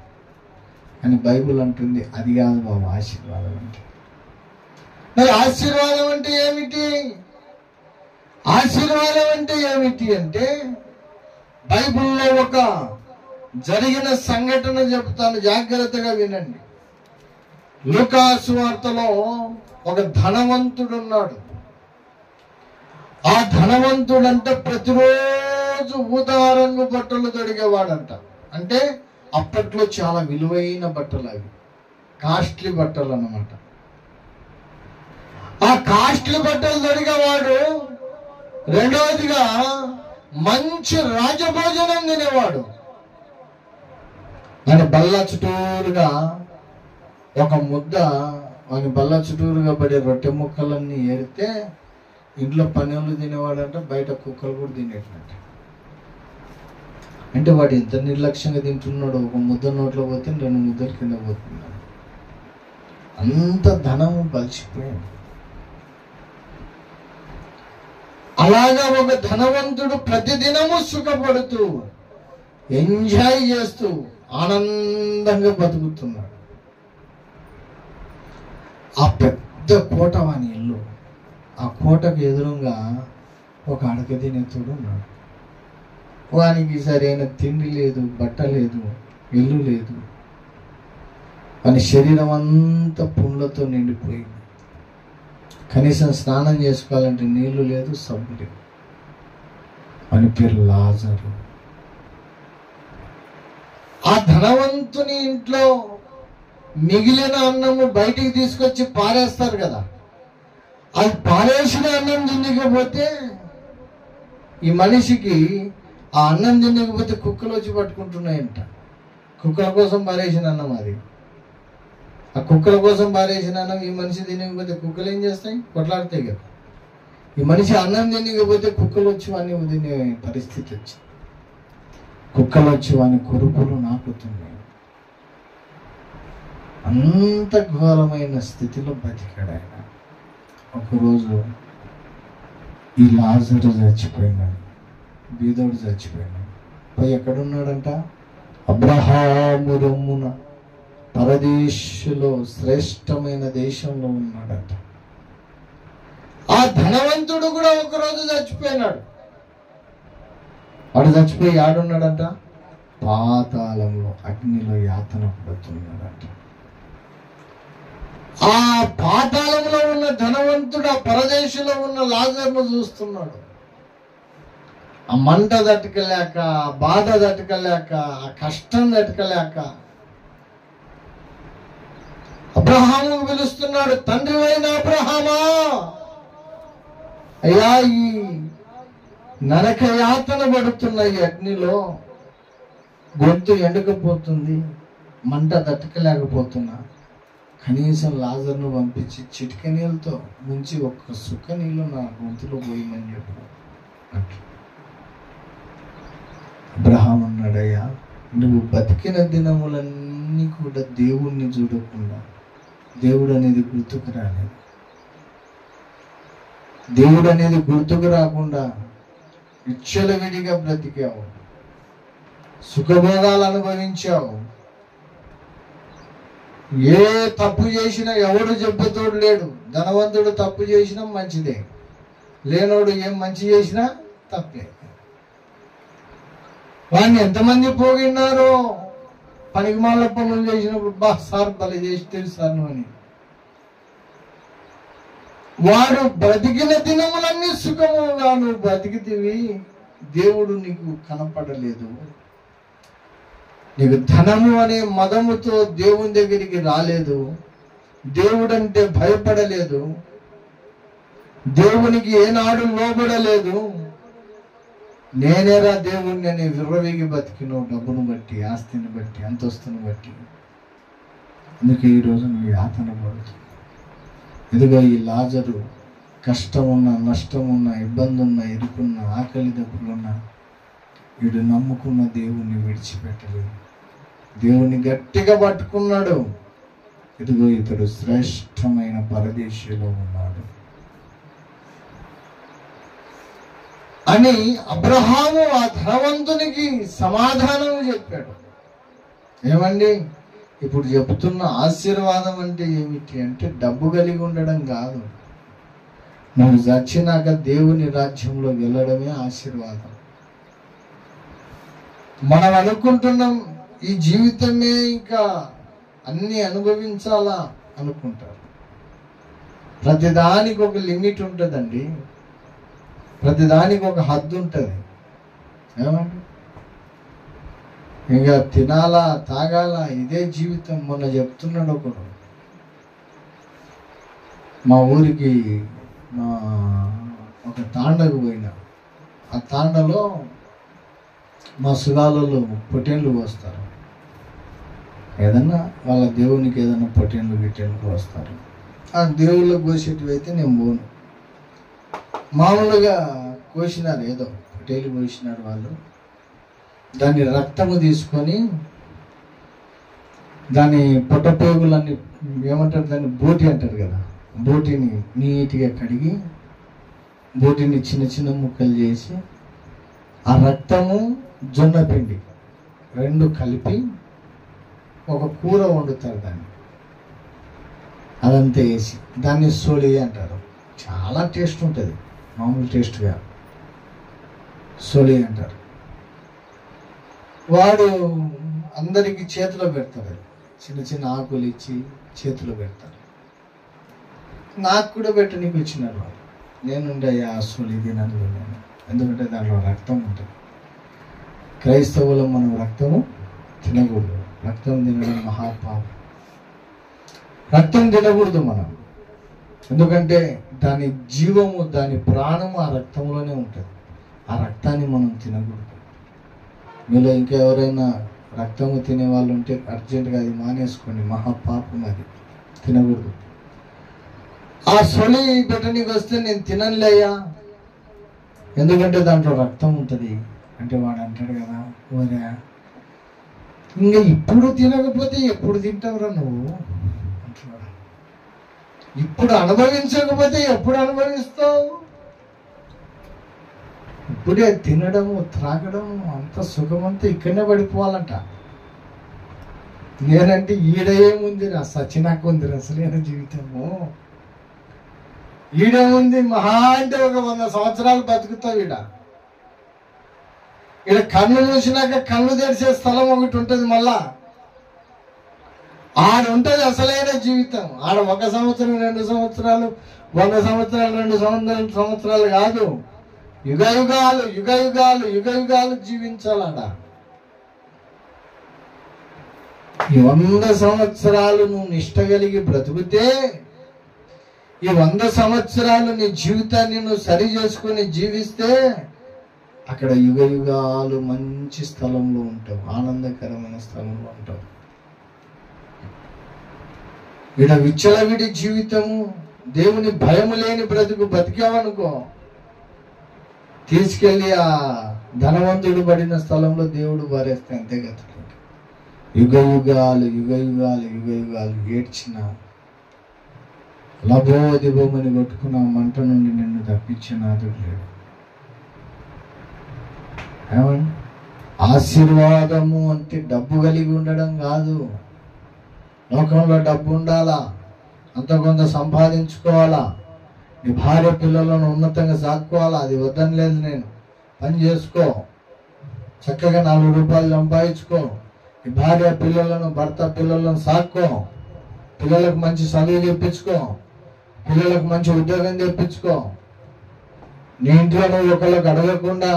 అని బైబిల్ అంటుంది అది కాదు బాబు ఆశీర్వాదం అంటే. మరి ఆశీర్వాదం అంటే ఏమిటి? ఆశీర్వాదం అంటే ఏమిటి అంటే బైబిల్లో ఒక జరిగిన సంఘటన చెప్తాను, జాగ్రత్తగా వినండి. లూకా సువార్తలో ఒక ధనవంతుడు ఉన్నాడు. ఆ ధనవంతుడంటే ప్రతిరోజు ఊదా రంగు బట్టలు తొడిగేవాడంట. అంటే అప్పట్లో చాలా విలువైన బట్టలు, అవి కాస్ట్లీ బట్టలు అన్నమాట. ఆ కాస్ట్లీ బట్టలు తొడిగేవాడు. రెండవదిగా మంచి రాజభోజనం తినేవాడు. దాని బల్ల చుట్టూరుగా ఒక ముద్ద, వాని బల్ల చుట్టూరుగా పడే రొట్టె ముక్కలన్నీ ఏరితే ఇంట్లో పనులు తినేవాడంట, బయట కుక్కలు కూడా తినేటంట. అంటే వాడు ఎంత నిర్లక్ష్యంగా తింటున్నాడు. ఒక ముద్ద నోట్లో పోతే 2 ముద్దలు కింద పోతున్నాడు. అంత ధనము బలిసిపోయింది. అలాగా ఒక ధనవంతుడు ప్రతిదినము సుఖపడుతూ, ఎంజాయ్ చేస్తూ, ఆనందంగా బతుకుతున్నాడు. ఆ పెద్ద కోట వాని ఇల్లు. ఆ కోటకు ఎదురుగా ఒక అడక తినేతుడు ఉన్నాడు. వానికి సరైన తిండి లేదు, బట్ట లేదు, ఇల్లు లేదు. వాని శరీరం అంతా పుండ్లతో నిండిపోయింది. కనీసం స్నానం చేసుకోవాలంటే నీళ్లు లేదు, సబ్బు లేదు. వాని పేరు లాజరు. ఆ ధనవంతుని ఇంట్లో మిగిలిన అన్నము బయటికి తీసుకొచ్చి పారేస్తారు కదా. అది పారేసిన అన్నం తినకపోతే ఈ మనిషికి ఆ అన్నం తినకపోతే కుక్కలు వచ్చి పట్టుకుంటున్నాయంట. కుక్కల కోసం పారేసిన అన్నం అది. ఆ కుక్కల కోసం పారేసిన అన్నం ఈ మనిషి తినకపోతే కుక్కలు ఏం చేస్తాయి? కొట్లాడతాయి కదా. ఈ మనిషి అన్నం తినకపోతే కుక్కలు వచ్చి వాడిని తినే పరిస్థితి వచ్చింది. కుక్కలు వచ్చి వాని కొరుకులు నాకుతున్నాయి. అంత ఘోరమైన స్థితిలో బతికాడు ఆయన. ఒకరోజు ఈ లాజరు చచ్చిపోయినాడు, బీదోడు చచ్చిపోయినాడు. పోయి ఎక్కడున్నాడంట? అబ్రహాము రొమ్మున పరదేశంలో శ్రేష్టమైన దేశంలో ఉన్నాడంట. ఆ ధనవంతుడు కూడా ఒకరోజు చచ్చిపోయినాడు. వాడు చచ్చిపోయి ఆడున్నాడంట? పాతాళంలో అగ్నిలో యాతన పడుతున్నాడంట. ఆ పాతాళంలో ఉన్న ధనవంతుడు ఆ పరదేశంలో ఉన్న లాజరును చూస్తున్నాడు. ఆ మంట తట్టుకలేక, ఆ బాధ తట్టుకలేక, ఆ కష్టం తట్టుకలేక అబ్రహాము పిలుస్తున్నాడు, తండ్రి అయిన అబ్రహామా, అయ్యా ఈ నరక యాతన పడుతున్న ఈ అగ్నిలో గొంతు ఎండకపోతుంది, మంట తట్టుకలేకపోతున్నా, కనీసం లాజర్ను పంపించి చిటిక నీళ్ళతో ముంచి ఒక్క సుక్క నీళ్ళు నా గొంతులో పోయిందని చెప్పు అంట. అబ్రహాం అన్నాడయ్యా, నువ్వు బతికిన దినములన్నీ కూడా దేవుణ్ణి చూడకుండా, దేవుడు అనేది గుర్తుకు రాలేదు. దేవుడు అనేది గుర్తుకు రాకుండా విచ్చలవిడిగా బ్రతికావు, సుఖభోగాలు అనుభవించావు. ఏ తప్పు చేసినా ఎవడు చెప్పతోడు లేడు. ధనవంతుడు తప్పు చేసినా మంచిదే, లేనోడు ఏం మంచి చేసినా తప్పే. వాడిని ఎంతమంది పోగిన్నారో, పనికి మాల పనులు చేసినప్పుడు బా సార్ భలే చేసి తెలుసు సార్ అని. వాడు బ్రతికిన దినములన్నీ సుఖముగా నువ్వు బ్రతికితివి, దేవుడు నీకు కనపడలేదు. నీకు ధనము అనే మదముతో దేవుని దగ్గరికి రాలేదు, దేవుడంటే భయపడలేదు, దేవునికి ఏనాడు లోబడలేదు. నేనేరా దేవుణ్ణి అని విర్రవీగి బతికినవు, డబ్బును బట్టి, ఆస్తిని బట్టి, అంతస్తుని బట్టి. అందుకే ఈరోజు నువ్వు యాతన పడుతుంది. ఇదిగో ఈ లాజరు కష్టం ఉన్నా, నష్టం ఉన్నా, ఇబ్బంది ఉన్నా, ఇరుకున్నా, ఆకలి దప్పులున్నా, వీడు నమ్ముకున్న దేవుణ్ణి విడిచిపెట్టలేదు, దేవుని గట్టిగా పట్టుకున్నాడు. ఇదిగో ఇతడు శ్రేష్టమైన పరదేశంలో ఉన్నాడు అని అబ్రహాము ఆ ధనవంతునికి సమాధానం చెప్పాడు. ఏమండి, ఇప్పుడు చెప్తున్న ఆశీర్వాదం అంటే ఏమిటి అంటే డబ్బు కలిగి ఉండడం కాదు. నువ్వు చచ్చినాక దేవుని రాజ్యంలో వెళ్ళడమే ఆశీర్వాదం. మనం అనుకుంటున్నాం ఈ జీవితమే ఇంకా అన్ని అనుభవించాలా అనుకుంటారు. ప్రతిదానికి ఒక లిమిట్ ఉంటుందండి, ప్రతిదానికి ఒక హద్దు ఉంటుంది. ఏమండి, ఇంకా తినాలా, తాగాలా, ఇదే జీవితం. మొన్న చెప్తున్నాడు ఒకడు, మా ఊరికి ఒక తాండకు పోయినా, ఆ తాండలో మా సుగాలలో పొట్టేళ్ళు పోస్తారు. ఏదన్నా వాళ్ళ దేవునికి ఏదన్నా పొట్టేళ్ళు గిట్టేళ్ళు పోస్తారు. ఆ దేవుళ్ళకు కోసేటివి అయితే నేను పోను. మామూలుగా కోసినారు, ఏదో పొట్టేళ్ళు కోసినారు వాళ్ళు. దాన్ని రక్తము తీసుకొని దాని పొట్టపోగులన్నీ ఏమంటారు, దాన్ని బోటి అంటారు కదా, బోటిని నీట్గా కడిగి బోటిని చిన్న చిన్న ముక్కలు చేసి ఆ రక్తము జొన్న పిండి రెండు కలిపి ఒక కూర వండుతారు. దాన్ని అదంతా వేసి దాన్ని సోలి అంటారు. చాలా టేస్ట్ ఉంటుంది, మామూలు టేస్ట్గా సోలి అంటారు. వాడు అందరికి చేతిలో పెడతాడు, చిన్న చిన్న ఆకులు ఇచ్చి చేతిలో పెడతారు. నాకు కూడా పెట్టడానికి వచ్చినారు వాళ్ళు. నేనుండే అసలు ఇది నన్ను, ఎందుకంటే దాంట్లో రక్తం ఉంటుంది. క్రైస్తవులు మనం రక్తము తినకూడదు, రక్తం తినడం మహాపాపం. రక్తం తినకూడదు మనం, ఎందుకంటే దాని జీవము, దాని ప్రాణము ఆ రక్తంలోనే ఉంటుంది. ఆ రక్తాన్ని మనం తినకూడదు. మీలో ఇంకా ఎవరైనా రక్తము తినే వాళ్ళు ఉంటే అర్జెంటుగా అది మానేసుకోండి, మహాపాపం అది, తినకూడదు. ఆ సొలి పెట్టడానికి వస్తే నేను తినలేయా, ఎందుకంటే దాంట్లో రక్తం ఉంటుంది అంటే వాడు అంటాడు కదా, ఓరే ఇంకా ఇప్పుడు తినకపోతే ఎప్పుడు తింటావురా నువ్వు అంటున్నాడు. ఇప్పుడు అనుభవించకపోతే ఎప్పుడు అనుభవిస్తావు? ఇప్పుడే తినడము, త్రాగడము, అంత సుఖమంతా ఇక్కడనే పడిపోవాలంట. నేనంటే ఈడేముందిరా, సచినాకు ఉందిరా అసలైన జీవితము. ఈడేముంది, మహా అంటే ఒక 100 సంవత్సరాలు బతుకుతావు. ఈడ కన్ను మూసినాక కన్ను తెరిచే స్థలం ఒకటి ఉంటుంది, మళ్ళా ఆడ ఉంటుంది అసలైన జీవితం. ఆడ 1 సంవత్సరం 2 సంవత్సరాలు 100 సంవత్సరాలు 2 సంవత్సరాలు కాదు, యుగ యుగాలు యుగ యుగాలు యుగ యుగాలు జీవించాలట. ఈ 100 సంవత్సరాలు నువ్వు నిష్ట కలిగి బ్రతుకుతే, ఈ 100 సంవత్సరాలు నీ జీవితాన్ని నువ్వు సరి చేసుకుని జీవిస్తే అక్కడ యుగ యుగాలు మంచి స్థలంలో ఉంటావు, ఆనందకరమైన స్థలంలో ఉంటావు. ఈడ విచ్చలవిడి జీవితము, దేవుని భయము లేని బ్రతుకు బతికావనుకో, తీసుకెళ్ళి ఆ ధనవంతుడు పడిన స్థలంలో దేవుడు వారేస్తే అంతే కదా. యుగ యుగాలు యుగ యుగాలు యుగ యుగాలు ఏడ్చిన, లభోదిభోమని కొట్టుకున్న మంట నుండి నిన్ను తప్పించినాడు లేడు. ఏమండి, ఆశీర్వాదము అంటే డబ్బు కలిగి ఉండడం కాదు. లోకంలో డబ్బు ఉండాలా, అంత కొంత సంపాదించుకోవాలా, నీ భార్య పిల్లలను ఉన్నతంగా సాక్కోవాలా, అది వద్దని లేదు. నేను పని చేసుకో, చక్కగా 4 రూపాయలు సంపాదించుకో, నీ భార్య పిల్లలను, భర్త పిల్లలను సాక్కో, పిల్లలకు మంచి చదువు చెప్పించుకో, పిల్లలకు మంచి ఉద్యోగం తెప్పించుకో. నీ ఇంట్లో నువ్వు ఒకళ్ళకి అడగకుండా,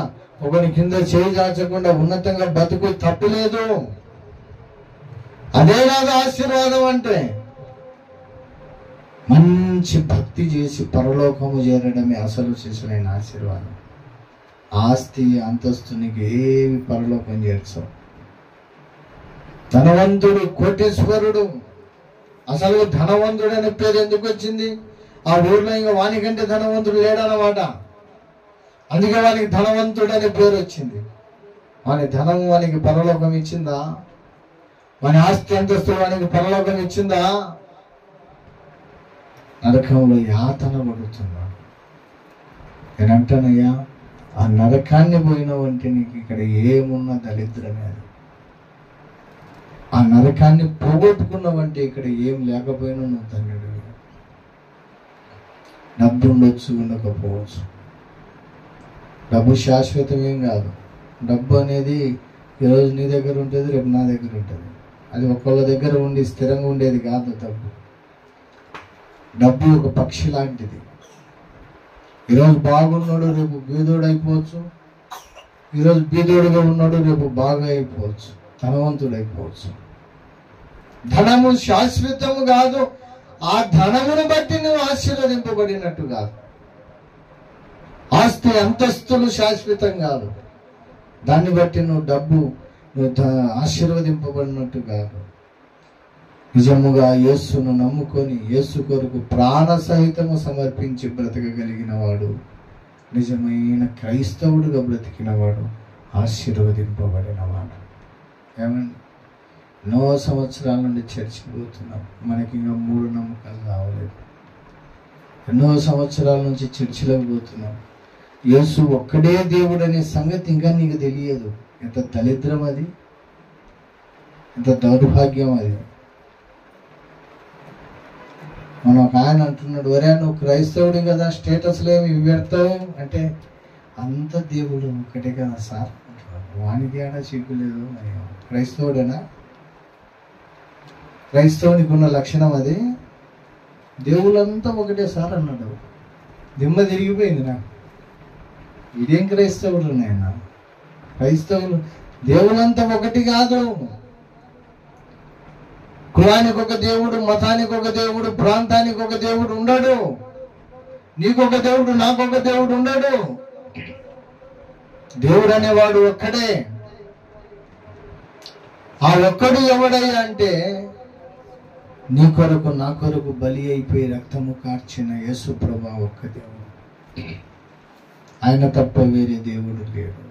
ఒకరి కింద చేయి చాచకుండా ఉన్నతంగా బతుకు, తప్పులేదు. అదే కాదు ఆశీర్వాదం అంటే. మంచి భక్తి చేసి పరలోకము చేరడమే అసలు చేసిన ఆశీర్వాదం. ఆస్తి అంతస్తు నీకు ఏమి పరలోకం చేర్చవు. ధనవంతుడు, కోటీశ్వరుడు, అసలు ధనవంతుడు అనే పేరు ఎందుకు వచ్చింది? ఆ ఊర్లో ఇంకా వానికంటే ధనవంతుడు లేడన్నమాట. అందుకే వానికి ధనవంతుడు అనే పేరు వచ్చింది. వాని ధనము వానికి పరలోకం ఇచ్చిందా? వాని ఆస్తి అంతస్తు వానికి పరలోకం ఇచ్చిందా? నరకంలో యాతన పడుతున్నాడు. నేను అంటానయ్యా, ఆ నరకాన్ని పోయినవంటే నీకు ఇక్కడ ఏమున్నా దరిద్రమే. అది ఆ నరకాన్ని పోగొట్టుకున్నావంటే ఇక్కడ ఏం లేకపోయినా నువ్వు ధన్యుడు. డబ్బు ఉండొచ్చు, ఉండకపోవచ్చు. డబ్బు శాశ్వతమేం కాదు. డబ్బు అనేది ఈరోజు నీ దగ్గర ఉంటుంది, రేపు నా దగ్గర ఉంటుంది. అది ఒకళ్ళ దగ్గర ఉండి స్థిరంగా ఉండేది కాదు. డబ్బు ఒక పక్షి లాంటిది. ఈరోజు బాగున్నాడు, రేపు బీదోడు అయిపోవచ్చు. ఈరోజు బీదోడుగా ఉన్నాడు, రేపు బాగా అయిపోవచ్చు, ధనవంతుడు అయిపోవచ్చు. ధనము శాశ్వతము కాదు. ఆ ధనమును బట్టి నువ్వు ఆశీర్వదింపబడినట్టు కాదు. ఆస్తి అంతస్తులు శాశ్వతం కాదు. దాన్ని బట్టి నువ్వు ఆశీర్వదింపబడినట్టు కాదు. నిజముగా యేసును నమ్ముకొని యేసు కొరకు ప్రాణ సహితము సమర్పించి బ్రతకగలిగిన వాడు, నిజమైన క్రైస్తవుడుగా బ్రతికినవాడు, ఆశీర్వదింపబడినవాడు. ఏమండి, ఎన్నో సంవత్సరాల నుండి చర్చికి పోతున్నాం, మనకి ఇంకా 3 నమ్మకాలు రావలేదు. ఎన్నో సంవత్సరాల నుంచి చర్చిలోకి పోతున్నాం. యేసు ఒక్కడే దేవుడు అనే సంగతి ఇంకా నీకు తెలియదు. ఎంత దరిద్రం అది, ఎంత దౌర్భాగ్యం అది. మనం ఒక ఆయన అంటున్నాడు, ఒరే నువ్వు క్రైస్తవుడి కదా, స్టేటస్లో ఏమి పెడతావు అంటే, అంత దేవుడు ఒక్కటే కదా సార్ అంటున్నాడు. వానికి ఏడా సిగ్గులేదు. క్రైస్తవుడేనా? క్రైస్తవునికి ఉన్న లక్షణం అది. దేవుళ్ళంతా ఒకటే సార్ అన్నాడు. దిమ్మ తిరిగిపోయింది నాకు. ఇదేం క్రైస్తవుడు నాయన? క్రైస్తవులు దేవులంతా ఒకటి కాదు. కులానికి ఒక దేవుడు, మతానికి ఒక దేవుడు, ప్రాంతానికి ఒక దేవుడు ఉండడు. నీకొక దేవుడు, నాకొక దేవుడు ఉండడు. దేవుడు అనేవాడు ఒక్కడే. ఆ ఒక్కడు ఎవడయ్యా అంటే, నీ కొరకు నా కొరకు బలి అయిపోయి రక్తము కార్చిన యేసు ప్రభువా ఒక్క దేవుడు. ఆయన తప్ప వేరే దేవుడు లేడు.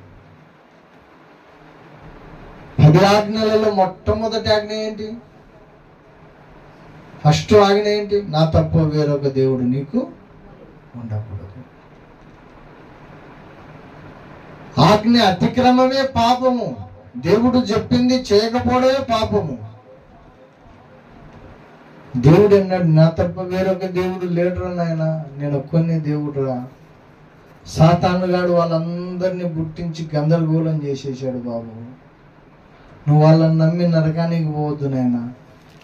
10 ఆజ్ఞలలో మొట్టమొదటి ఆజ్ఞ ఏంటి? ఫస్ట్ ఆజ్ఞ ఏంటి? నా తప్ప వేరొక దేవుడు నీకు ఉండకూడదు. ఆజ్ఞ అతిక్రమమే పాపము. దేవుడు చెప్పింది చేయకపోవడమే పాపము. దేవుడు అన్నాడు, నా తప్ప వేరొక దేవుడు లేడురా నాయన, నేను ఒక్కనే దేవుడురా. సాతానుగాడు వాళ్ళందరినీ పుట్టించి గందరగోళం చేసేసాడు. బాబు, నువ్వు వాళ్ళని నమ్మి నరకానికి పోవద్దు నాయన.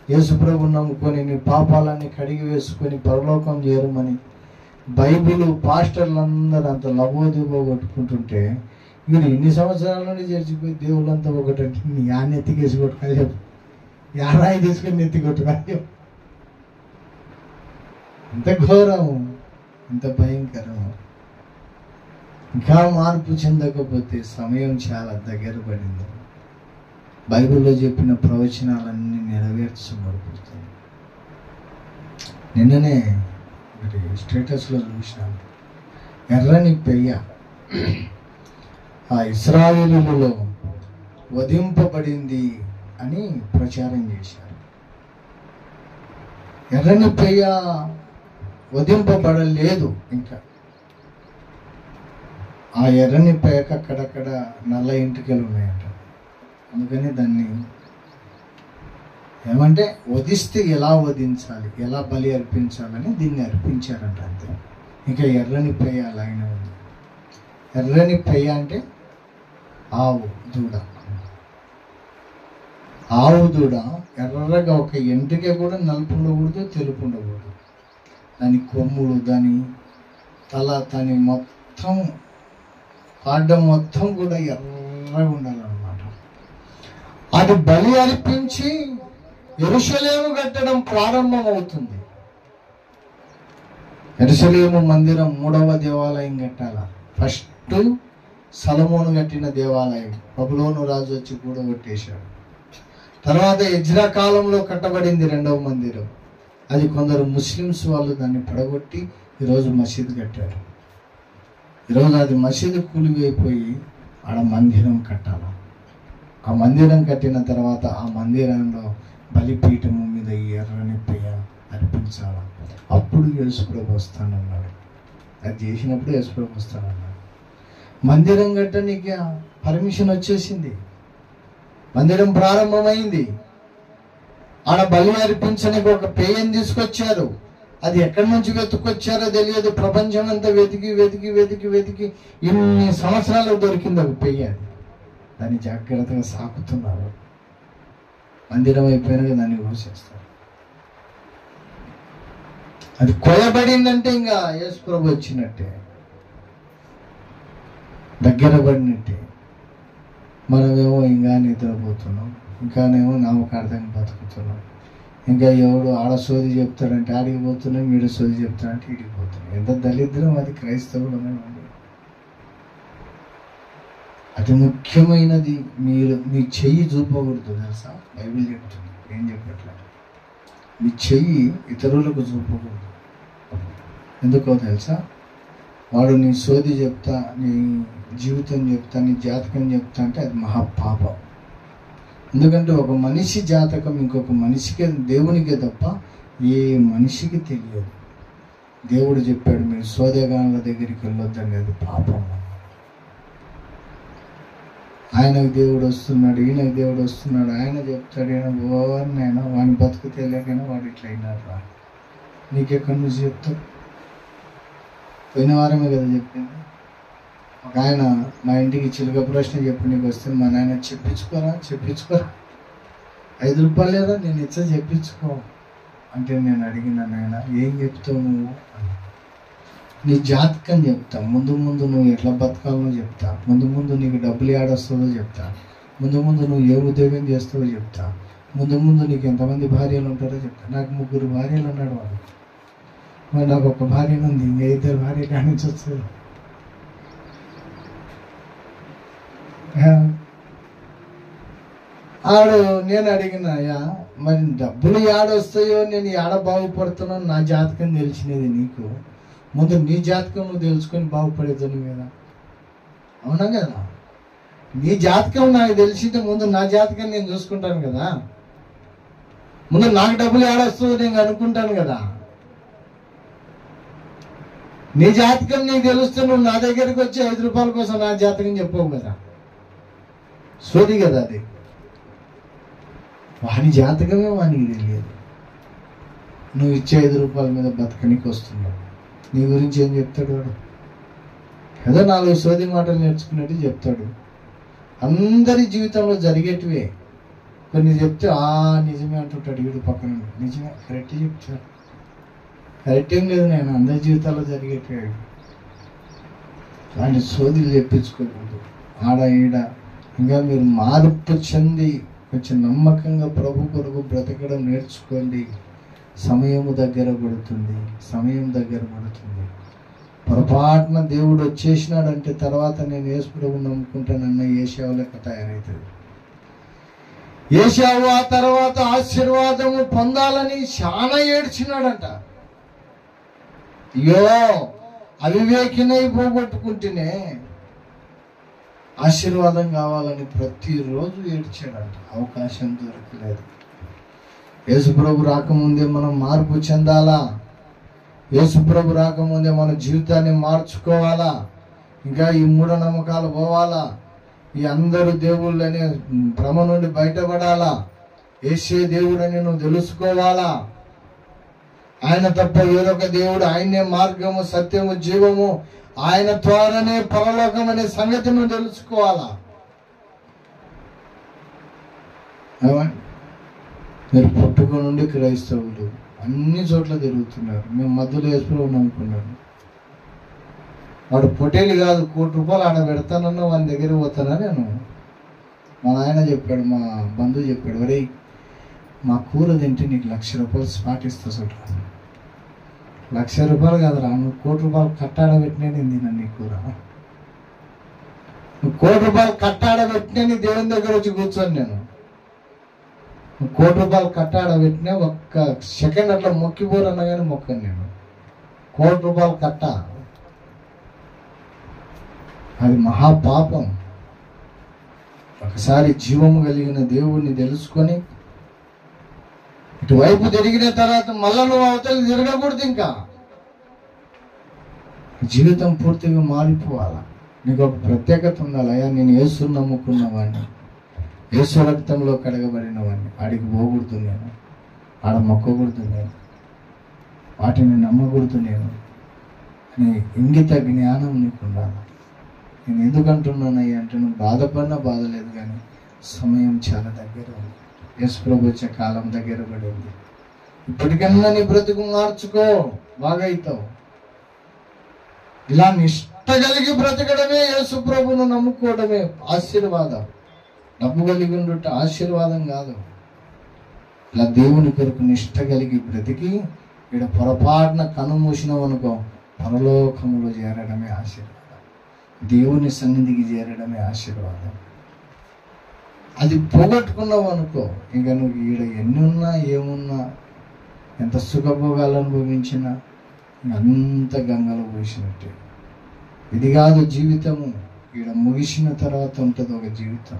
యేసుప్రభు నమ్ముకొని నీ పాపాలన్నీ కడిగి వేసుకొని పరలోకం చేరమని బైబిల్ పాస్టర్లందరూ అంత లబోదిబో కొట్టుకుంటుంటే, వీడు ఇన్ని సంవత్సరాల నుండి చర్చిపోయి దేవుళ్ళంతా ఒకటంటే నీ నెత్తికేసి కొట్టుకొని చెప్పు, యారాయి తీసుకొని నెత్తి కొట్టుకొని చెప్పు. ఎంత ఘోరము, ఎంత భయంకరము. ఇంకా మార్పు చెందకపోతే సమయం చాలా దగ్గర పడింది. బైబిల్లో చెప్పిన ప్రవచనాలన్నీ నెరవేర్చబడుతుంది. నిన్ననే ఒకటి స్టేటస్లో చూసినాను. ఎర్రని పెయ్య ఆ ఇశ్రాయేలులలో వధింపబడింది అని ప్రచారం చేశారు. ఎర్రని పెయ్య వధింపబడలేదు. ఇంకా ఆ ఎర్రని పెయ్యకు అక్కడక్కడ నల్ల ఇంటికలు ఉన్నాయంట. అందుకని దాన్ని ఏమంటే వధిస్తే ఎలా వధించాలి, ఎలా బలి అర్పించాలని దీన్ని అర్పించారంట. అంతే. ఇంకా ఎర్రని పెయ్య అలాగే ఉంది. ఎర్రని పెయ్య అంటే ఆవు దూడ. ఆవు దూడ ఎర్రగా, ఒక ఎంటిక కూడా నలుపు ఉండకూడదు, తెలుపు ఉండకూడదు. దాని కొమ్ములు, దాని తల, దాని మొత్తం పాడ్డం మొత్తం కూడా ఎర్రగా ఉండాలన్నమాట. అది బలి అర్పించి యెరూషలేము కట్టడం ప్రారంభం అవుతుంది. యెరూషలేము మందిరం 3వ దేవాలయం కట్టాల. ఫస్ట్ సొలొమోను కట్టిన దేవాలయం బబులోను రాజు వచ్చి కూడగొట్టేశాడు. తర్వాత ఎజ్రా కాలంలో కట్టబడింది 2వ మందిరం. అది కొందరు ముస్లిమ్స్ వాళ్ళు దాన్ని పడగొట్టి ఈరోజు మసీదు కట్టారు. ఈరోజు అది మసీదు కూలిపోయి ఆడ మందిరం కట్టాల. ఆ మందిరం కట్టిన తర్వాత ఆ మందిరంలో బలిపీఠము మీద ఎర్రని పెయ్య అర్పించాల. అప్పుడు యేసుప్రభు వస్తానన్నాడు. అది చేసినప్పుడు యేసుప్రభు వస్తానన్నాడు. మందిరం కట్టడానికి పర్మిషన్ వచ్చేసింది. మందిరం ప్రారంభమైంది. ఆడ బలి అర్పించడానికి ఒక పేయని తీసుకొచ్చారు. అది ఎక్కడి నుంచి వెతుక్కొచ్చారో తెలియదు. ప్రపంచం అంతా వెతికి వెతికి వెతికి వెతికి ఇన్ని సంవత్సరాలు దొరికింది ఒక పెయ్య. దాన్ని జాగ్రత్తగా సాకుతున్నారు. మందిరం అయిపోయినాక దాన్ని కోసేస్తారు. అది కొయ్యబడిందంటే ఇంకా యేసు ప్రభు వచ్చినట్టే, దగ్గర పడినట్టే. మనమేమో ఇంకా నిద్రపోతున్నాం, ఇంకానేమో నామకార్థంగా బతుకుతున్నాం. ఇంకా ఎవడు ఆడ సోది చెప్తాడంటే ఆడికి పోతున్నాం, వీడు సోది చెప్తాడంటే ఈడికి పోతున్నాం. ఎంత దరిద్రం అది క్రైస్తవులు. అతి ముఖ్యమైనది మీరు మీ చెయ్యి చూపకూడదు తెలుసా? బైబిల్ చెప్తుంది, ఏం చెప్పట్లేదు. మీ చెయ్యి ఇతరులకు చూపకూడదు. ఎందుకో తెలుసా? వాడు నీ సోది చెప్తా, నీ జీవితం చెప్తా, నీ జాతకం చెప్తా అంటే అది మహాపాపం. ఎందుకంటే ఒక మనిషి జాతకం ఇంకొక మనిషికే, దేవునికే తప్ప ఏ మనిషికి తెలియదు. దేవుడు చెప్పాడు మీరు సోదగానుల దగ్గరికి వెళ్ళొద్దని. అది పాపం. ఆయనకు దేవుడు వస్తున్నాడు, ఈయనకు దేవుడు వస్తున్నాడు. ఆయన చెప్తాడు, ఈయన ఓవర్నైనా వాడిని బతుకు తెలియకైనా వాడు ఇట్లా అయినారు రా. నీకెక్కడి నుంచి చెప్తావు? పోయిన వారమే కదా చెప్పింది. ఒక ఆయన మా ఇంటికి చిలుక ప్రశ్న చెప్పి నీకు వస్తే మా నాయన చెప్పించుకోరా 5 రూపాయలు లేదా నేను ఇచ్చా చెప్పించుకో అంటే నేను అడిగిన నాయన ఏం చెప్తావు నువ్వు? నీ జాతకం చెప్తా, ముందు ముందు నువ్వు ఎట్లా బతకాలో చెప్తా, ముందు ముందు నీకు డబ్బులు ఏడొస్తుందో చెప్తా, ముందు ముందు నువ్వు ఏ ఉద్యోగం చేస్తావో చెప్తా, ముందు ముందు నీకు ఎంతమంది భార్యలు ఉంటారో చెప్తా. నాకు 3 భార్యలు అన్నాడు వాడు. మరి నాకు ఒక భార్య ఉంది, ఇంకా 2 భార్యలు కాడి నుంచి వస్తుంది. ఆడు నేను అడిగిన, అయ్యా మరి డబ్బులు ఏడొస్తాయో నేను ఏడ బాగుపడుతున్నాను నా జాతకం తెలిసినది నీకు. ముందు నీ జాతకం నువ్వు తెలుసుకొని బాగుపడేదాన్ని కదా. అవునా కదా? నీ జాతకం నాకు తెలిసింటే ముందు నా జాతకం నేను చూసుకుంటాను కదా. ముందు నాకు డబ్బులు ఏడొస్తుందో నేను అనుకుంటాను కదా. నీ జాతకం నీకు తెలుస్తే నువ్వు నా దగ్గరికి వచ్చి 5 రూపాయల కోసం నా జాతకం చెప్పవు కదా. సోది కదా అది. వాని జాతకమే వానికి తెలియదు. నువ్వు ఇచ్చే 5 రూపాయల మీద బతకనికి వస్తున్నావు. నీ గురించి ఏం చెప్తాడు వాడు? ఏదో 4 సోది మాటలు నేర్చుకున్నట్టు చెప్తాడు. అందరి జీవితంలో జరిగేటివే. కొన్ని చెప్తే నిజమే అంటుంటాడు వీడు పక్కన. నిజమే, కరెక్ట్ చెప్తాడు. కరెక్ట్ ఏం లేదు, నేను అందరి జీవితాల్లో జరిగేటివే. అలాంటి సోదిలు చెప్పించుకోకూడదు. ఆడ ఈడ ఇంకా మీరు మార్పు చెంది కొంచెం నమ్మకంగా ప్రభు కొరకు బ్రతకడం నేర్చుకోండి. సమయము దగ్గర పడుతుంది. పొరపాటున దేవుడు వచ్చేసినాడంటే తర్వాత నేను యేసు ప్రభువుని నమ్ముకుంటానన్న ఏశావు లెక్క తయారవుతుంది. ఏశావు ఆ తర్వాత ఆశీర్వాదము పొందాలని చాలా ఏడ్చినాడంట. అయ్యో అవివేకినై పోగొట్టుకుంటేనే ఆశీర్వాదం కావాలని ప్రతిరోజు ఏడ్చాడంట. అవకాశం దొరకలేదు. యేసుప్రభు రాకముందే మనం మార్పు చెందాలా. యేసుప్రభు రాకముందే మన జీవితాన్ని మార్చుకోవాలా. ఇంకా ఈ మూఢనమ్మకాలు పోవాలా. ఈ అందరూ దేవుళ్ళని భ్రమ నుండి బయటపడాలా. యేసే దేవుడని నువ్వు తెలుసుకోవాలా. ఆయన తప్ప వేరొక దేవుడు, ఆయనే మార్గము, సత్యము, జీవము, ఆయన ద్వారానే పరలోకం అనే సంగతి నువ్వు తెలుసుకోవాలా. మీరు పుట్టుక నుండి క్రైస్తవులు, అన్ని చోట్ల తిరుగుతున్నారు. మేము మధ్యలో యేసుప్రభుని నమ్ముకున్నాను. వాడు పొటేలు కాదు, ₹1,00,00,000 ఆడ పెడతానన్నా వాని దగ్గర పోతానా నేను. మా నాయన చెప్పాడు, మా బంధువు చెప్పాడు, ఒరేయ్ మా కూర తింటే నీకు ₹1,00,000 స్పాట్ ఇస్తా చూడ. ₹1,00,000 కాదురా, నువ్వు ₹1,00,00,000 కట్టాడబెట్టినే నేను తిన్నా నీ కూర. నువ్వు ₹1,00,00,000 కట్టాడబెట్టినే నీ దేవుని దగ్గర వచ్చి కూర్చొని నేను. నువ్వు ₹1,00,00,000 కట్టాడబెట్టినే ఒక్క సెకండ్ అట్లా మొక్కిపోరన్నా కానీ మొక్కను నేను. ₹1,00,00,000 కట్ట అది మహాపాపం. ఒకసారి జీవము కలిగిన దేవుణ్ణి తెలుసుకొని ఇటువైపు తిరిగిన తర్వాత మళ్ళా నువ్వు అవతలి తిరగకూడదు. ఇంకా జీవితం పూర్తిగా మారిపోవాలా. నీకు ఒక ప్రత్యేకత ఉండాలి. అయ్యా నేను యేసుని నమ్ముకున్నవాడిని, యేసు రక్తంలో కడగబడిన వాడిని, ఆడికి పోకూడదు నేను, ఆడ మొక్కకూడదు నేను, వాటిని నమ్మకూడదు నేను అని ఇంగిత జ్ఞానం నీకు ఉండాలి. నేను ఎందుకంటున్నానయ్యా అంటే నువ్వు బాధపడినా బాధ లేదు, కానీ సమయం చాలా దగ్గర ఉంది. యేసుప్రభు వచ్చే కాలం దగ్గర పడింది. ఇప్పటికన్నా నీ బ్రతుకు మార్చుకో, బాగా అవుతావు. ఇలా నిష్ట కలిగి బ్రతకడమే యేసుప్రభును నమ్ముకోవడమే ఆశీర్వాదం. డబ్బు కలిగి ఉండుట ఆశీర్వాదం కాదు. ఇలా దేవుని కొరకు నిష్ట కలిగి బ్రతికి ఇక్కడ పొరపాటున కనుమూసినావు అనుకో, పరలోకములో చేరడమే ఆశీర్వాదం. దేవుని సన్నిధికి చేరడమే ఆశీర్వాదం. అది పోగొట్టుకున్నావు అనుకో, ఇంకా నువ్వు ఈడ ఎన్ని ఉన్నా ఏమున్నా, ఎంత సుఖభోగాలు అనుభవించినా అంత గంగలో పోసినట్టే. ఇది కాదు జీవితము. ఈడ ముగిసిన తర్వాత ఉంటుంది ఒక జీవితం.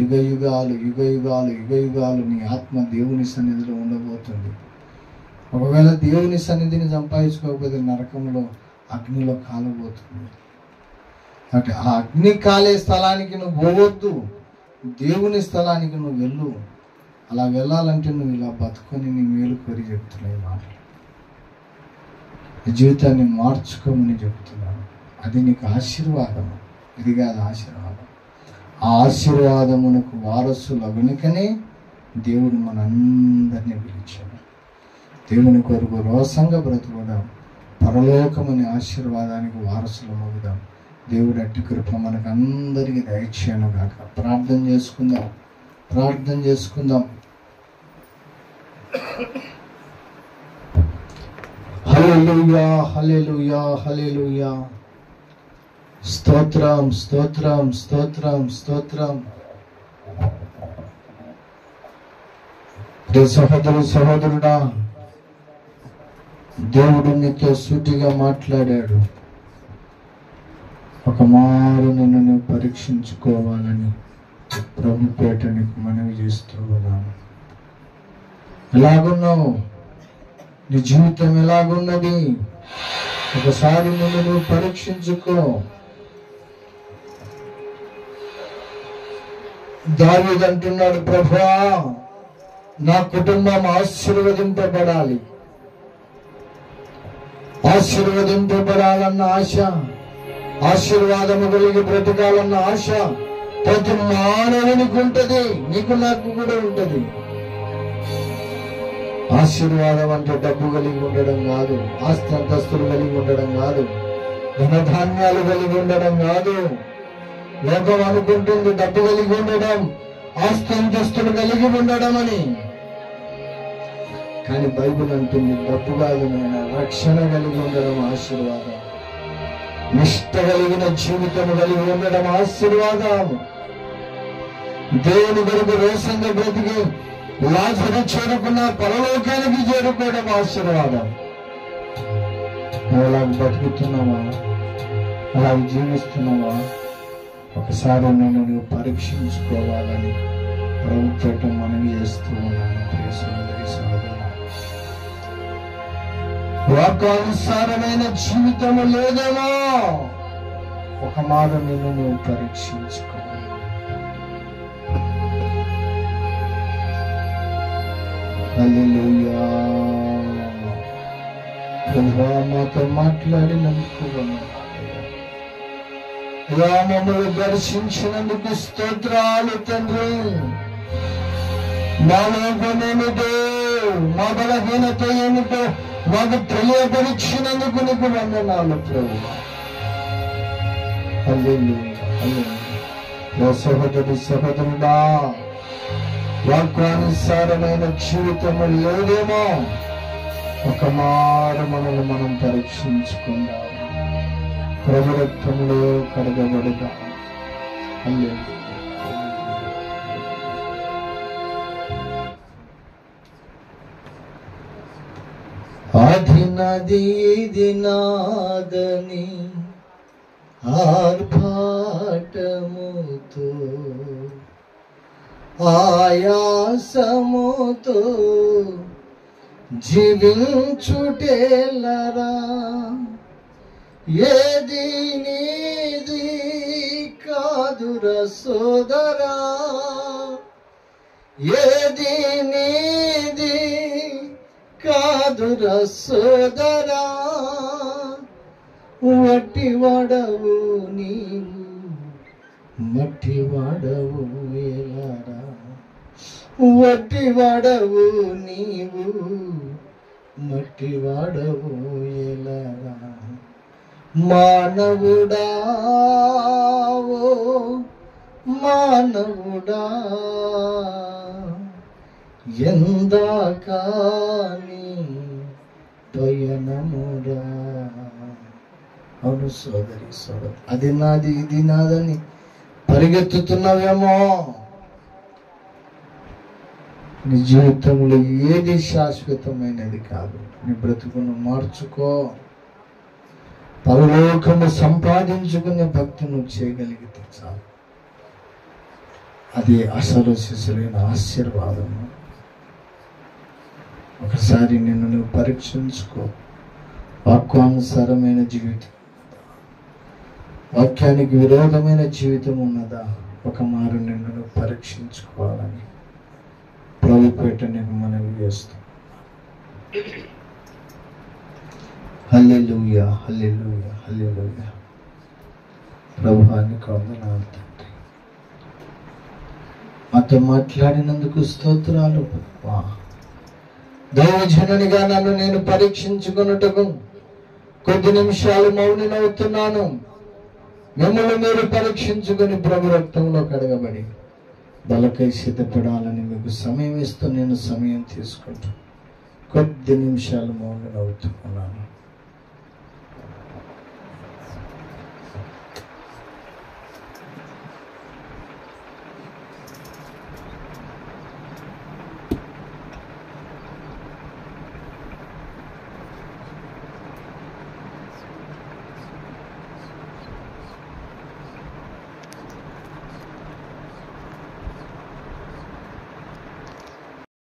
యుగ యుగాలు యుగ యుగాలు యుగ యుగాలు నీ ఆత్మ దేవుని సన్నిధిలో ఉండబోతుంది. ఒకవేళ దేవుని సన్నిధిని సంపాదించుకోకపోతే నరకంలో అగ్నిలో కాలబోతుంది. అంటే ఆ అగ్ని కాలే స్థలానికి నువ్వు పోవద్దు, దేవుని స్థలానికి నువ్వు వెళ్ళు. అలా వెళ్ళాలంటే నువ్వు ఇలా బతుకొని నీ మేలు కోరి చెప్తున్నాయి మాటలు. జీవితాన్ని మార్చుకోమని చెప్తున్నాను. అది నీకు ఆశీర్వాదం. ఇది కాదు ఆశీర్వాదం. ఆ ఆశీర్వాదమునకు వారసులు వెనుకనే దేవుడు మనందరినీ పిలిచాడు. దేవుని కొరకు రోసంగా బ్రతుకుదాం, పరలోకమని ఆశీర్వాదానికి వారసులు మగుదాం. దేవుడు అట్టి కృప మనకు అందరికీ దయచేయను గాక. ప్రార్థన చేసుకుందాం, ప్రార్థన చేసుకుందాం. హల్లెలూయా, హల్లెలూయా, హల్లెలూయా. స్తోత్రం, స్తోత్రం, స్తోత్రం, స్తోత్రం. సహోదరుడా, దేవుడు నీతో సూటిగా మాట్లాడాడు. ఒక మారు నిన్ను నువ్వు పరీక్షించుకోవాలని ప్రభు పేట నీకు మనవి చేస్తూ ఉన్నాను. ఎలాగున్నావు? నీ జీవితం ఎలాగున్నది? ఒకసారి నిన్ను నువ్వు పరీక్షించుకో. దావీదు అంటున్నాడు, ప్రభువా నా కుటుంబం ఆశీర్వదింపబడాలి, ఆశీర్వదింపబడాలన్న ఆశ, ఆశీర్వాదము కలిగి బ్రతకాలన్న ఆశ ప్రతి మానవునికి ఉంటది. నీకు నాకు కూడా ఉంటది. ఆశీర్వాదం అంటే డబ్బు కలిగి ఉండడం కాదు, ఆస్తి అంతస్తులు కలిగి ఉండడం కాదు, ధనధాన్యాలు కలిగి ఉండడం కాదు. లోకం అనుకుంటుంది డబ్బు కలిగి ఉండడం, ఆస్తి అంతస్తులు కలిగి ఉండడం అని. కానీ బైబిల్ అంటుంది డబ్బు కాదు నాయనా, రక్షణ కలిగి ఉండడం ఆశీర్వాదం. నిష్ట కలిగిన జీవితం కలిగి ఉండడం ఆశీర్వాదం. దేవుని కొరకు రోషంగా బ్రతికి లాజరు చేరుకున్న పరలోకానికి చేరుకోవడం ఆశీర్వాదం. అలా బతుకుతున్నావా? అలా జీవిస్తున్నావా? ఒకసారి నేను నువ్వు పరీక్షించుకోవాలని ప్రభుత్వం మనవి చేస్తూ ఉన్నాను. ప్రియ సోదరి సోదరుడా, వాక్యానుసారమైన జీవితము లేదేమో, ఒక మాట నిన్ను నువ్వు పరీక్షించుకో. హల్లెలూయా. ప్రభువా మాతో మాట్లాడినందుకు మమ్మల్ని దర్శించినందుకు స్తోత్రాలు తండ్రి. మా లోపమేమిటో మా బలహీనత ఏమిటో మాకు తెలియపరిచినందుకు నీకు వందనాలు ప్రభువా. హల్లెలూయా, హల్లెలూయా. ఓ సహోదరి సహోదరుడా, వాక్యానుసారమైన జీవితము లేదేమో, ఒక మారు మనల్ని మనం పరీక్షించుకుందాం, ప్రభు రక్తంలో కడగబడదాం. హల్లెలూయా. ఆదినది ఇది నాదని ఆర్భాటముతో ఆయాసముతో జీవించుటేలరా, ఏది నీది కాదురా సోదరా, ఏది నీది కాదురా సోదరా, వట్టి వాడవు నీవు మట్టి వాడవు ఎలారా, వట్టి వాడవు నీవు మట్టి వాడవు ఎలారా. మానవుడా ఓ మానవుడా, ఎందాకాని పయనముడా. అవును సోదరి సోదరు, అది నాది ఇది నాదని పరిగెత్తుతున్నావేమో. నీ జీవితంలో ఏది శాశ్వతమైనది కాదు. నీ బ్రతుకును మార్చుకో. పరలోకము సంపాదించుకునే భక్తి నువ్వు చేయగలిగితే చాలు. అది అసలు శిశులైన ఆశీర్వాదము. ఒకసారి నిన్ను నువ్వు పరీక్షించుకో. వాక్యానుసారమైన జీవితం, వాక్యానికి విరోధమైన జీవితం ఉన్నదా? ఒక మారు నిన్ను నువ్వు పరీక్షించుకోవాలని ప్రభుపేట నేను మనవి చేస్తాను. హల్లెలూయా, హల్లెలూయా, హల్లెలూయా. ప్రభువానికి వందనాలు తండ్రి. మాతో మాట్లాడినందుకు స్తోత్రాలు ప్రభువా. దైవజనునిగా నన్ను నేను పరీక్షించుకున్నట్టుకు కొద్ది నిమిషాలు మౌనమవుతున్నాను. మిమ్మల్ని మీరు పరీక్షించుకొని ప్రభు రక్తంలో కడగబడి బలకై సిద్ధపడాలని మీకు సమయం ఇస్తూ నేను సమయం తీసుకుంటూ కొద్ది నిమిషాలు మౌనమవుతున్నాను.